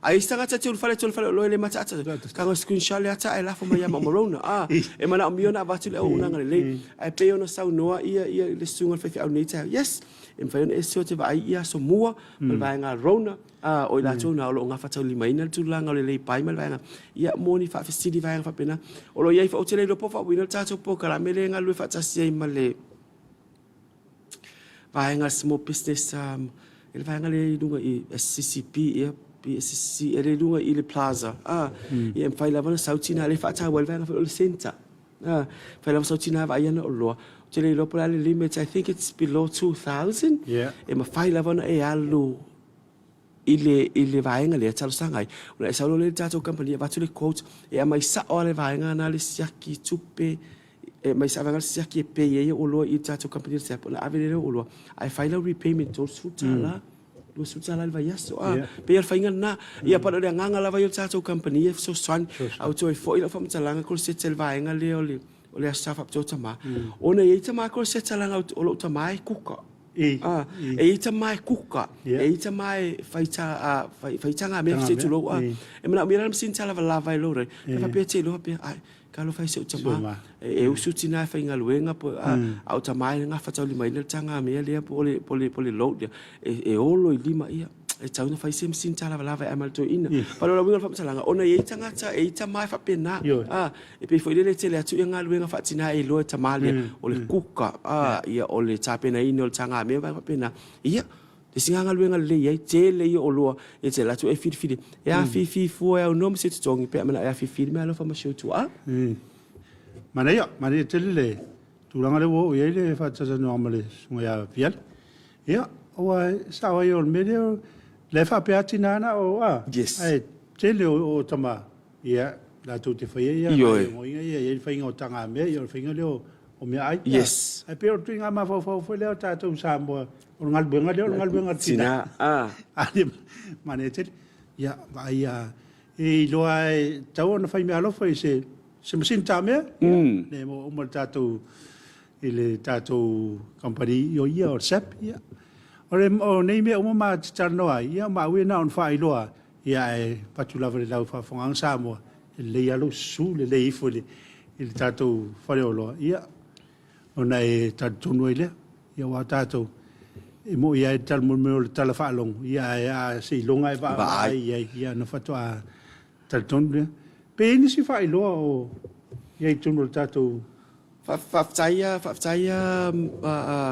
Ai stanga ta tul fale lo le mata ata ka ngo screenshot le ata ai la fo mai ma morona e mana o miona va tu o nanga le ai pe ona sau noa ia le sunga fa au nei ta yes em fa ona eso te vai ia so mua mal vai nga rona o la tu na lo nga fa tau lima ina tu langa le pai mal vai nga ia moni fa city vai nga fa pena o lo ia fa o tele lo po fa wina ta tu po kala mele nga lu fa ta si male vai nga small business ele vai nga le dunga i SCCP ia PSC ele lunga i le plaza e em fai lava sautina le fata wel va le center fai lava sautina va ia no lo tele lo pola le limit I think it's below 2000 e ma fai lava na e alu ile vaenga le talo sangai o sa lo le tato company va tu le quote e mai sa o le vaenga na le siaki tupe e mai sa vanga siaki pe ye o lo i tato company se pola avele o lo ai fai la repayment to sutala lo sutala le vayaso pe al fainga na ia para le nganga la vai tato company e so swan auto e foi la fam talanga ko se tel vaenga le o le staff up to tama ona e tama ko se talanga o lo tama e kuka e tama e kuka e tama e faita nga me se tulo e mana mira sin tala la vai lo re fa pe te lo pe ai kalo fai se tama e usutina fainga luenga po au tama nga fa tau lima ile tanga me le pole lo e olo i lima ia e tau na fai sem sin tala lava e mal to ina palo la winga fa tsalanga ona e tanga ta e tama fa pena e pe foi le tele atu nga luenga fa tina e lo tama le o le kuka ia o le tapena ina o tanga me fa pena ia le singa nga luenga le ia tele ia o lo e tele atu e fidi e a fi fu e o nom se tongi pe mana e fi me alo fa ma show tu mana tele le tulanga le wo ia le fa tsa no amale sunga ya pial ia o sa wa yo me le fa pe atina na o ai tele o tama ia la tu te foi ia mo ia fa ingo tanga me ia fa ingo le o me ai yes ai pe o tinga ma fo le ta tu sa mo o ngal benga tina ali mane tele ia vai e lo ai tau na fa me alo foi se masin ta me ne mo tatu ile tatu company yo ia o sep ia o nei me o ma tano ai ia ma we na on fai loa ia e patula vele lau fa fonga sa mo le ia lo su le ifo le il tatu fare lo ia ona e tatu no ile ia wa tatu e mo ia tal mo me tal fa long ia si longa e va ia no fato a tatu pe ni si fai lo o ia tunu tatu Faftaia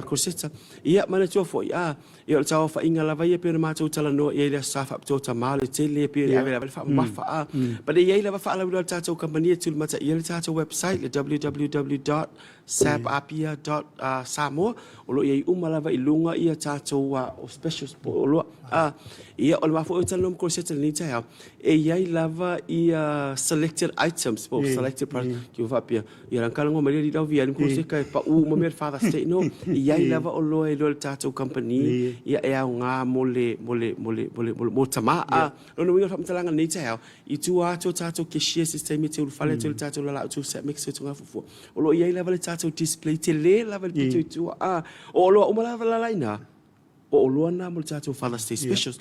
cosetta ia mana tu foi ia tau fa inga lava ia pe ma tu tala no ia le sa fa tu tama le tele pe ia le fa mafa but ia lava fa la tatu company tu mata ia le tatu website le www.sapapia.samo o lo ia lava ilunga ia tatu o special o lo ia o ma fo tala no cosetta ni ta ia lava ia selected items for selected price ki va pia ia ran kala ngo kau via ni ko se kai pa u mo me father state no ia I lava o lo e lo tato company ia e au nga mo tama a no winga fam talanga nei te I tu ato tato ke share system te u fale te tato la tu set mix te nga fu o lo ia lava le tato display te le lava le tu a o lo o lava la laina o lo na mo tato father state specials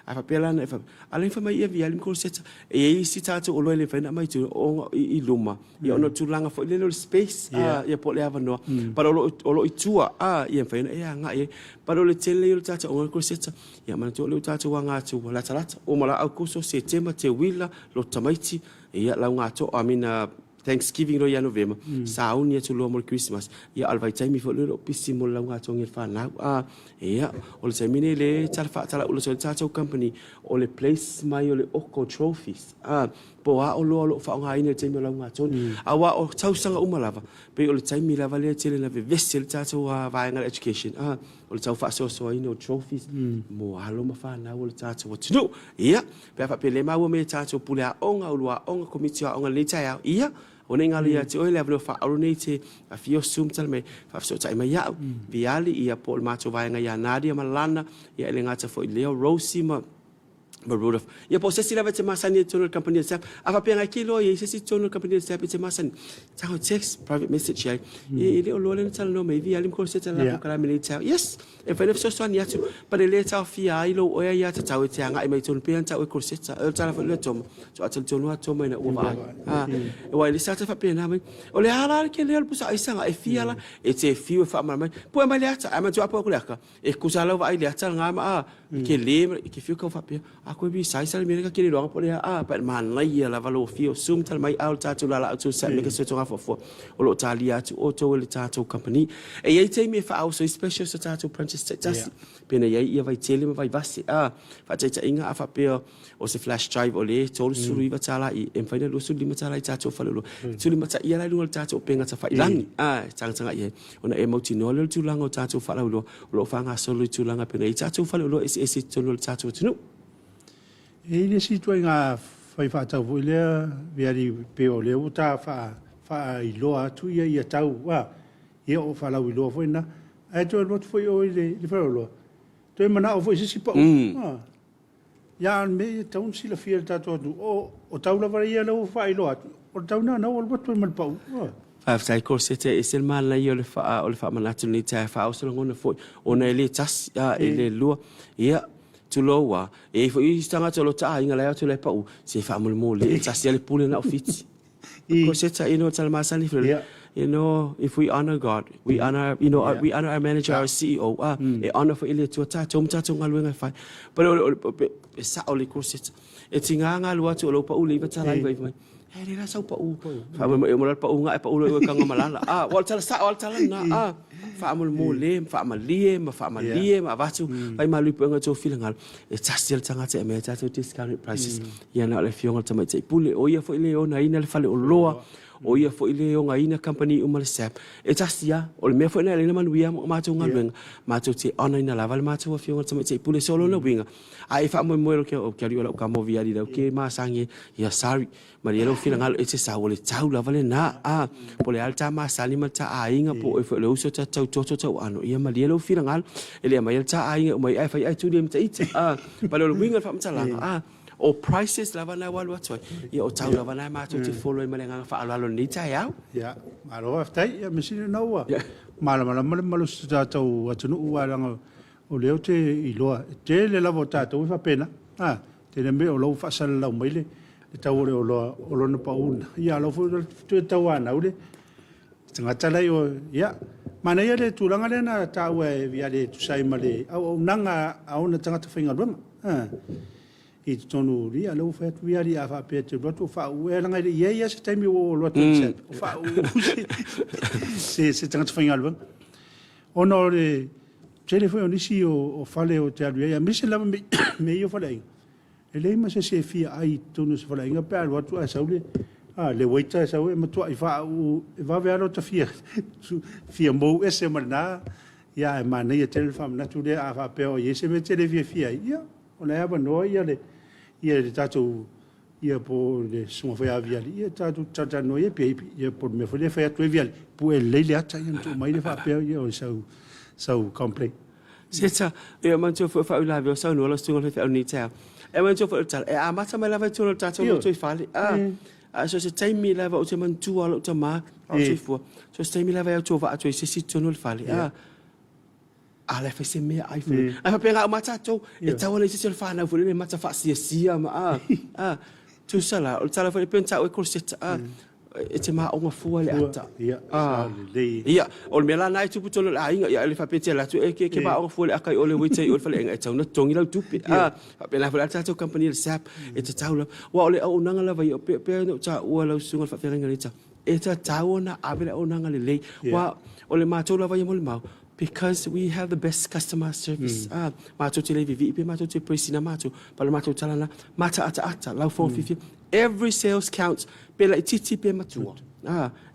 a pela na fa ala fa mai via lim ko set e si tato o lo le fa na mai tu o I luma ia no tu langa fo le space ia po le ava no para o lo itua ia fa ia nga ia para le tele o tato o ko set ia mana tu le tato wa nga tu la talata o mala au ko so se tema te wila lo tamaiti ia la nga to amina Thanksgiving ro ya November saun ya tulo mo Christmas ya alvai taimi fo lo pisi mo la nga tong fa na ya o le taimi le tarfa tala ulo so tato company o le place mai o le oko trophies po a o lo fa nga ina taimi la nga ton awa o tausanga umalava pe o le taimi la vale tele na vesel tato va nga education o le tau fa so ina trophies mo alo ma fa na o le tato what to do ya pe fa pe le ma o me tato pula onga onga committee onga le taya ya o nei ngali ati o le avlo fa ornei te a fio sum tal me fa so tai mai ya viali ia pol macho vai nga ya nadia malana ia le ngata fo leo rosima Barudov. Ia po sesi lava te masani tunnel company sa. Ava penga kilo ia sesi tunnel company sa te masani. Tao text private message ia. Ile o lole tal no me via lim ko se tal la kala me tao. Yes. E fa so so nia tu. Pa le tao fia ilo o ia ta tao te anga mai tun pen tao ko se ta. Tala fa le tom. So atal tonu ato mai na o va. E wa ile sa ta fa pena mai. O le ala ke le pusa isa nga e fia la e te fiu fa mai. Po mai le ata ama tu apo ko leka. E kusala va ile ata nga ma ke le ke fiu ko fa pia. Ko bi sai sal mereka kiri longa po le pa man lai la valo fio sum tal mai al tatu la tu sa me ke so tonga fo o lo talia tu auto le tatu company e ye te me fa so special sa tatu princess just pena ye ia vai tele me vai vasi fa te inga afa pe o se flash drive o le tol suri va tala I em fa lo suri ma tala tatu fa lo suri ma ta ia la lu tatu penga ta fa ilangi tanga ye ona emoti no le tu langa tatu fa lo fa nga so lu tu langa pena tatu fa lo ese tu lo tatu tu e le si tu nga fai fa tau vo le via di pe o le uta fa I loa tu ia tau wa ia o fa la wi lo foi na ai tu not foi o le fa lo tu mana o foi si pa ya me tau si la fiel ta tu o tau la varia lo fa I lo o tau na o lo tu mal pa fa sai ko sete e sel mal la yo le fa manatu ni ta fa o so ngona foi ona ele tas ele lo ia tuloa e fo I stanga tolo ta inga la to le pa u se fa mo le ta se le pule na ofiti ko se ta tal masani if we honor God we honor we honor our manager our CEO e honor for ile to ta tom ta tonga luenga fa pero sa ole ko se e tinga nga lu atu lo pa u le va ta lai vai e le sa pa u fa mo pa u nga pa u lo ka nga malala wal tala sa wal tala na fa mo le fa malie ma vatu vai ma lu penga to filangal e tasel tanga te me ta to discount prices ia na le fionga tama te pule o ia fo ile o na ina le fale o loa o ia fo ile o nga ina company o mal sap e tasia o le me fo na le man wia ma to nga luenga ma to te ona ina la val ma to fionga tama te pule solo na winga ai fa mo ke o ke ri o ka mo via di ke ma sangi ia sari Maria lo filangal e se sa o le tau la vale na po le alta ma sali ma ta ainga po e fo le uso ta tau to ano ia Maria lo filangal ele mai ta ainga mai ai fa ai tu dem ta ita pa lo winga fa mta langa o prices la vana walu atoi ia o tau la vana ma tu te follow ma le nga fa lo ni ta ya alo aftai ia mesina no wa malo sta tau atunu wa langa o leo te I loa te le lavo ta tu fa pena te le me o lo fa sal la mai le tau o lo na pa una ia lo fu tu tau ana ule tanga tala yo ia mana ia le tulanga le na tau e via le tu sai male au nanga au na tanga finga roma I tonu ria lo fa tu via ria fa pe te roto fa u e langa ia se taimi o lo tu set fa u se tanga finga roma ono le telefone si o fale o te alu ia mise lava me io fale ele ma se fia ai tonu se fala inga pa lo tu asa ule le waita sa we ma tu ai fa va ver lo ta fia mo ese marna ya ma ne ya telefam na tu de a fa pe o ye se me tele fia ia ona ya no ia le ta tu ia po le sunga fai aviali ia tatu tata no ia pe ia po me foi le fai atu aviali po e leile ata ia tu mai le fa pe ia o sau complain Seta, ia man tu fa ila vio sa no la stunga le fa ni ta. E man tu fa tal e a mata mai la va tu la tata no tu fali. So se tai mi la va o te man tu ala o te ma o te fu. So se tai mi la va o tu va tu se si tu no fali. Ale fa se me ai fu. Ai fa penga mata tu e tawa le se fa na fu le mata fa sia ma tu sala o tala fa le pensa o ko seta e te ma o nga fu le ata. Ia, o me la nai tu puto la inga ia le fa pete la tu e ke ba o fu le akai o le wite o fa le nga tau na tongi la tupi. Fa pena fa ta tu company le sap e te tau la. Wa o le o nanga la vai o pe no ta o la sunga fa feringa le ta. E ta tau na ave o nanga le le. Wa o le ma tu la vai mo le mau. Because we have the best customer service. Mato te le vivi, mato te presina mato, pala mato talana, mata ata, lau fo fifi. Every sales counts. Pela titi pe matua.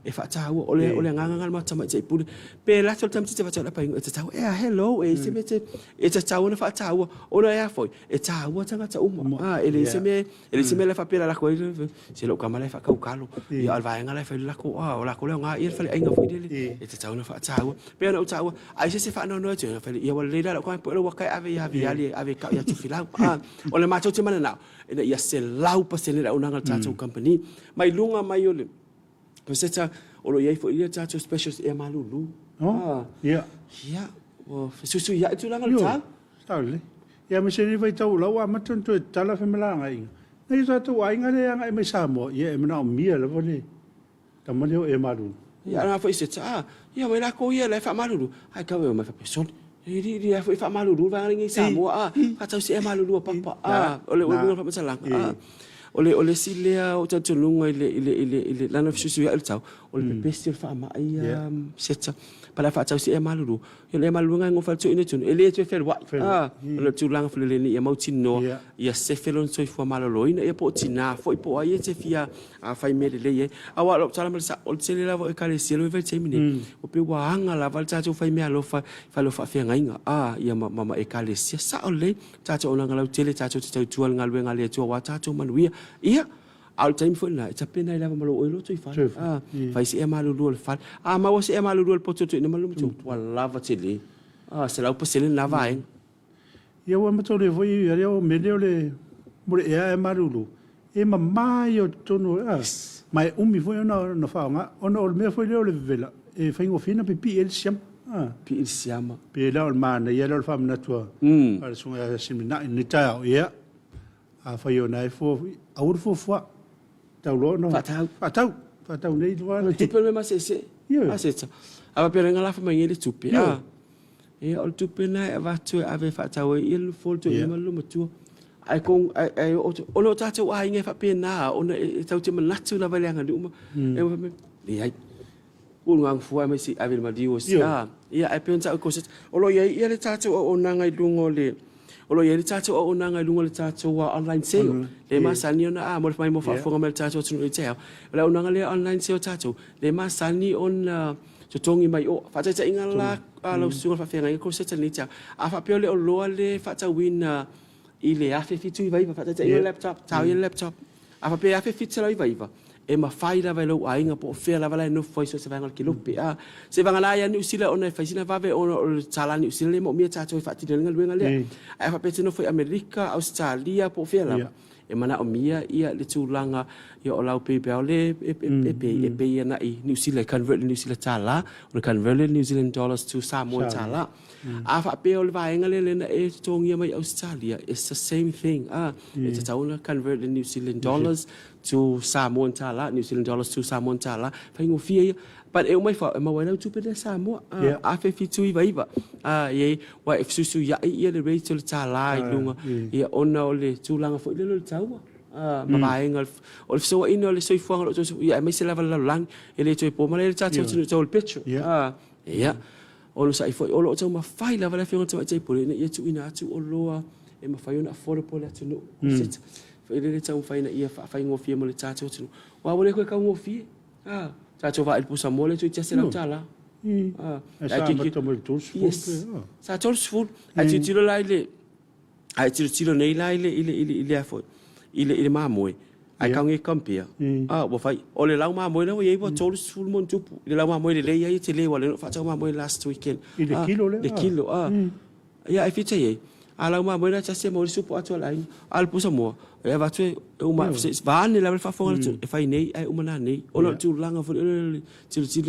E fa tawo ole nganga mata mai te pule. Pela tol tam titi fa tala pa e tawo. Hello, e se mete e tawo na fa tawo. Ona ya foi. E tawo tanga ta uma. Ele se me le fa pela la ko se lo kamala fa ka ukalo. Ya alva nga le fa la ko la ko le nga ir fa le nga foi dele. E tawo na fa tawo. Pe na tawo. Ai se fa no te fa ya wala le la ko po lo kai ave ali ka ya tu filau. Ole mato te mana na. E ya se lau pa se le la unanga tato company. Mai lunga mai ole. Peseta o lo ia fo ia tato specials e malulu. Ia. Ia. O susu ia tu langa ta. Tale. Ia me se ni vai tau lau a matun tu tala fe melanga inga. Nei sa tu ai ngale anga e me samo ia e mena o mia le vole. Tamale o e malulu. Ia na fo se ia mai la ko ia le fa malulu. Ai ka me fa person. Iri fa malulu va ngi samo fa tau se e malulu papa. Ole o fa masalanga. Ole silea o tatu lunga ile lana fisu ya eltau ole pepesti fa ma ia seta para fa tau si e malulu ele malulu nga ngo fa tu ine tun ele tu fel wa ole tu langa fle ni ia mautino ia se felon so fo malolo ina ia po tina fo po ai te fia a fa me le ye a wa lo tala sa ole se la vo e kale si lo ve te mine o pe wa anga la val tatu fa me alo fa lo fa fe nga ia mama e kale si sa ole tatu ona nga lo tele tatu te tu nga lo nga le tu wa tatu manuia ia al time foi na ta pena ila malo oilo tu fa fai se malu lu fa ma wa se malu lu poto tu ni malu tu wala va tele se la upasele na vai ia wa mato le voi ia o mele le mo e malu lu e ma yo tono mai umi foi na fa nga ona o me foi le vela e fai ngo fina pe pi el siam pi il siama pe la o mana ia le fa na tua al sunga simina ni ta ia a fai ona e fo aur fo fo tau lo no fatau nei doa tu pe me mas ese aseta ava pera ngala fa mai ele tupe e ol tupe na va tu ave fatau il fo tu e malu matu ai kong ai o no tatu ai nge fa pena ona tau te manatu na vale anga duma e ai un ngang fu mai si ave ma dio si ia ai pensa ko se o lo ia le tatu o nanga i lungo le Olo ia tatu o nanga lunga le tatu wa online sale. Le masani ona mo mai mo fa fonga mel tatu tunu le teo. Le nanga le online sale tatu. Le masani on tongi mai o fa ta inga la lo sunga fa fenga ko se tani teo. A fa pe le o lo le fa ta win ile a fe fitu vai fa ta inga laptop, ta inga laptop. A fa pe a fe fitu lai vai va. E ma fai la velo ainga po fe la vala no foi so se vangal kilope se vangala ya ni usila ona fa sina va ve ona sala ni usila mo mi tatu fa ti denga luenga le ai fa pete no foi America Australia po fe la e mana o mia ia le tulanga ia o lau pe pe ole e pe na i New Zealand convert New Zealand tala o convert New Zealand dollars to Samoan tala a fa pe ole va engale le na e tongia mai Australia it's the same thing it's a tauna convert New Zealand dollars to Samoan tala New Zealand dollars to Samoan tala fa ngo fia but e mai fa ma wala tu pe de Samoa a fe fitu i vai va ye wa if susu ya ia le rate le tala i lunga ia ona ole tulanga fo le taua ma vai ngal o so ino le soi fuanga so ia mai se lava la lang ele to po ma le tatu to le picture ia o lo sai foi o lo to ma fai lava la fiona to ai po le ia tu ina tu o loa e ma fai ona fo po le tu no sit foi le tau fai na ia fai ngo fie mo le tatu tu wa ole ko ka ngo fie tatu va il pusa mole tu ti se la tala sa tol sful a ti tiro lai le ai tiro nei lai le ile a foi ile ma moe ai kau ngi kampia wa fai o le lau ma mo le ye wa tolu sul mon tupu le lau ma mo le ye te le wa le fa tsa ma mo last weekend le kilo le kilo ia e fita ye ala ma mo na tsa se mo le supu atu ala al pusa mo e va tu o ma va ne la fa fo e fai nei ai o mana nei o lo tu langa fo ti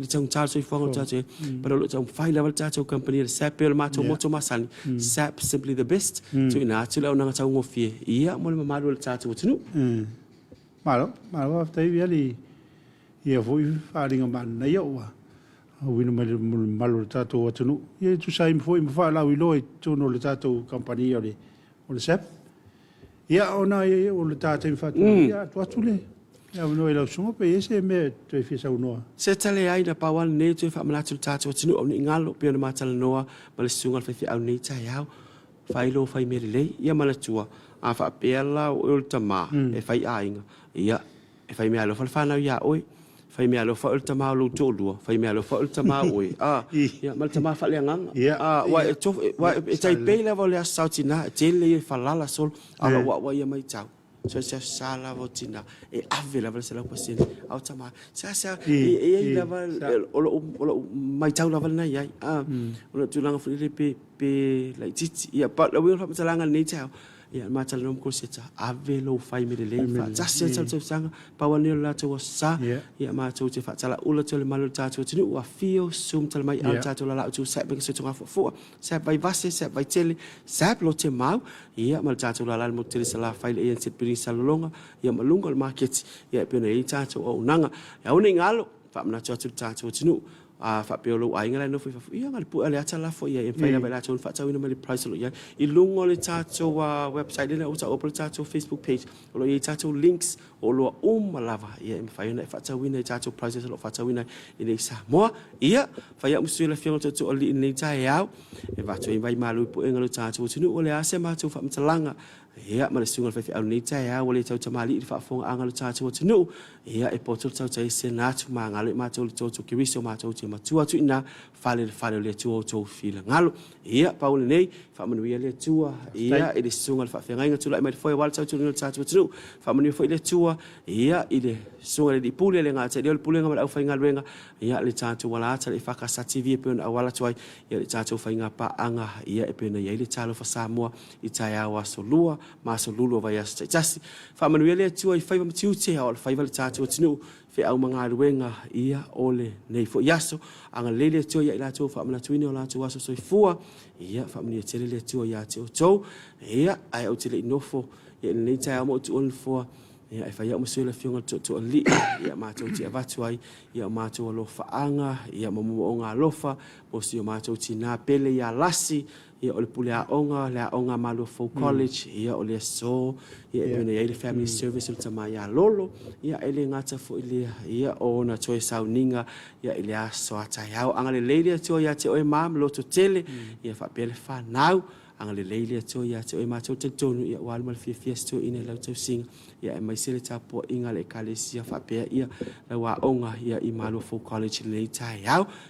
le tang cha so fo cha che pero lo tang fai level cha cho company sap el ma to mo to masani sap simply the best to ina tu la na cha ngo fie ia mo le ma lo cha cho tinu malo tai viali ia foi faringa man na yo wa wina malo tato tinu ia tu sai foi fa la wi loi tu no le tato company o le sap ia ona ia o le tato fa ia tu le ia no ila sumo pe ese me tu fi sa uno se tale ai na pawan ne tu fa mala tu tato tinu o ni ngalo pe na matala noa ma le sungal fa fi au nei tai au fai lo fai me le ia mala tua a fa pela o le tama e fai ainga ia e fai me alo fa na ia oi fai me alo fa ulta ma lo tolu fai me alo fa ulta ma oi ia mal tama fa le nganga wa e tai pe le vole sautina tele fa la sol ala wa ia mai tau so sala votina e ave la se la pasen au tama sa e la o mai tau la na ia o tu langa fu pe la titi ia pa la wi fa tsalanga nei tau ia matal nom ko seta ave lo fai me le fa tsa se sanga pa wani la to sa ia ma to te fa tsala ula to le malu ta to tinu wa fio sum tal mai al ta to la to sa be se to fo sa vai vase sa vai tele sa lo te mau ia mal ta to la mo tele sala fai le set piri salonga ia malunga market ia pe nei ta to o nanga ia uni ngalo fa mna to ta to tinu fa peolo ai ngala no fa ia ngal pu ale ata la fo ia e fa la ton fa tawina mali price lo ia I lungo le tato website le uta opel tato Facebook page lo ia tato links o lo lava ia e fa ia fa tawina tato prices lo fa tawina i sa mo ia fa ia musu le fiona to ali ni ta ia e va to vai malu pu ngalo tato tunu o le ase ma to fa mtalanga ia ma le sungal fa au ni ta ia o le tau tamali fa fo angalo tato tunu ia e poto tau tai se na tu ma ngalo ma to ki riso ma to matua tu ina fale le tua to fila ngalo ia paul nei fa manu ia le tua ia i le sunga fa fenga nga tu la mai foi wal tu no tatu tu fa manu foi le tua ia i le sunga le pule le nga te le pule nga au fa nga lenga ia le tatu wala ta le fa ka sa tv pe na wala tuai ia le tatu fa nga pa anga ia e pe na ia le talo fa samoa i taia wa solua ma solulu va ia tasi fa manu ia le tua i fa mtiu te au fa le tatu tu fe au manga ruenga ia ole nei fo yaso anga lele tio ia ila tio fa mala tuini ola tio aso soifua ia fa mani tele le tio ia tio to ia ai au tele inofo ia nei tai mo tu on fo ia e fa ia mo sele fionga to ali ia ma to ti avatuai ia ma to lo fa anga ia mo onga lofa o si ma to ti na pele ia lasi ia ole pule a onga malo fo college ia ole so ia pene ia le family service le tama ia lolo ia ele ngata fo ile ia ona choice sauninga ia ile aso ata ia anga le lady to ia te o mam lo to tele ia fa pele fa now anga le lady to ia te o ma to tonu ia wal mal fie to ine lo to sing ia mai sele tapo inga le kalesia fa pe ia la wa onga ia I malo fo college le tai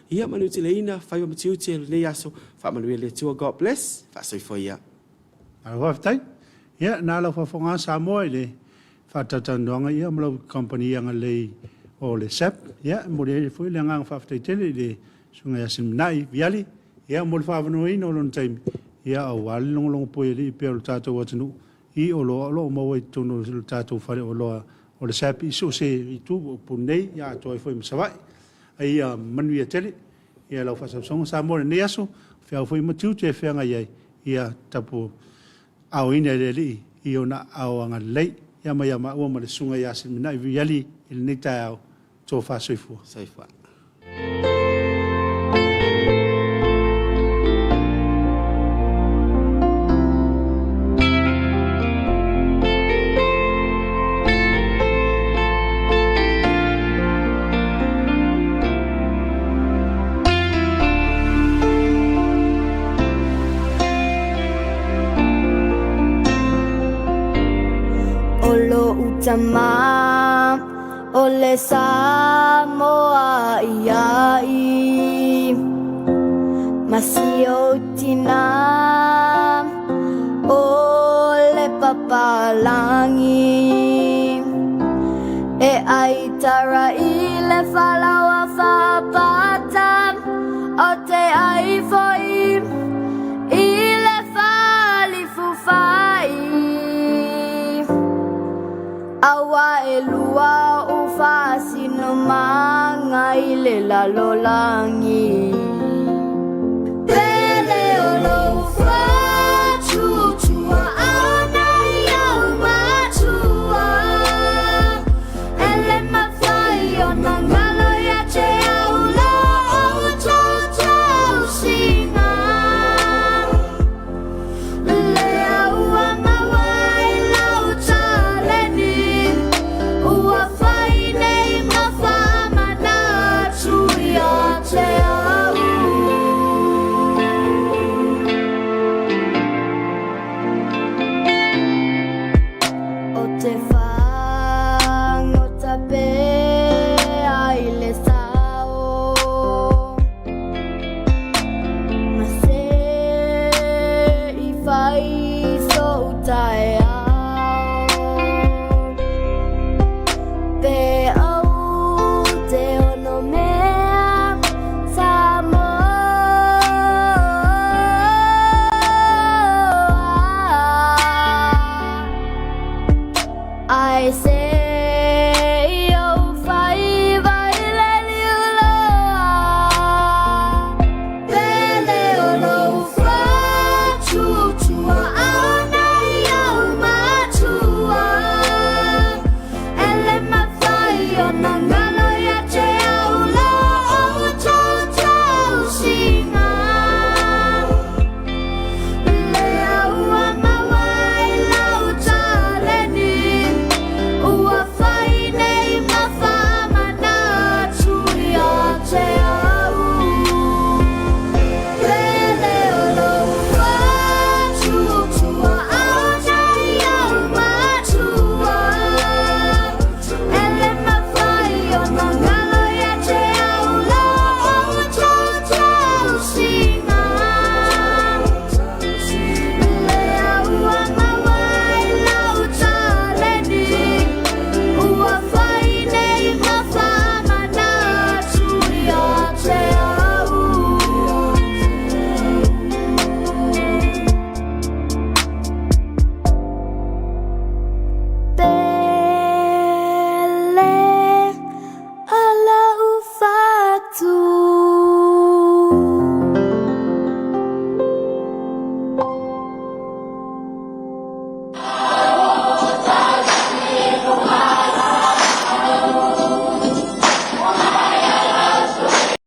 ia manu te le ina fa ma tiu te le aso fa manu le to God bless fa so fo ia alo tai ia na la fa fonga sa mo le fa tatandonga ia mo company anga le o le sap ia mo le fo le ngang fa te le sunga sim nai viali ia mo fa no ino lon time ia wal long po le pe o tato wa tunu I o lo mo wai tunu tato fa o le sap I so se I tu punei ia to foi msawai ai manu ia tele ia lo fa sa mo ne aso fa foi mo tiu te fa nga ia tapo au ina le li I ona au anga lei ia mai ma o ma le sunga ia sin na viali il ne ta to fa soifu Sama ole Samoa iai masio tina ole papalangi Sara ile falawa fapatam o te ai foi ile fali fufai awa elua ufasi no manga ile lalolangi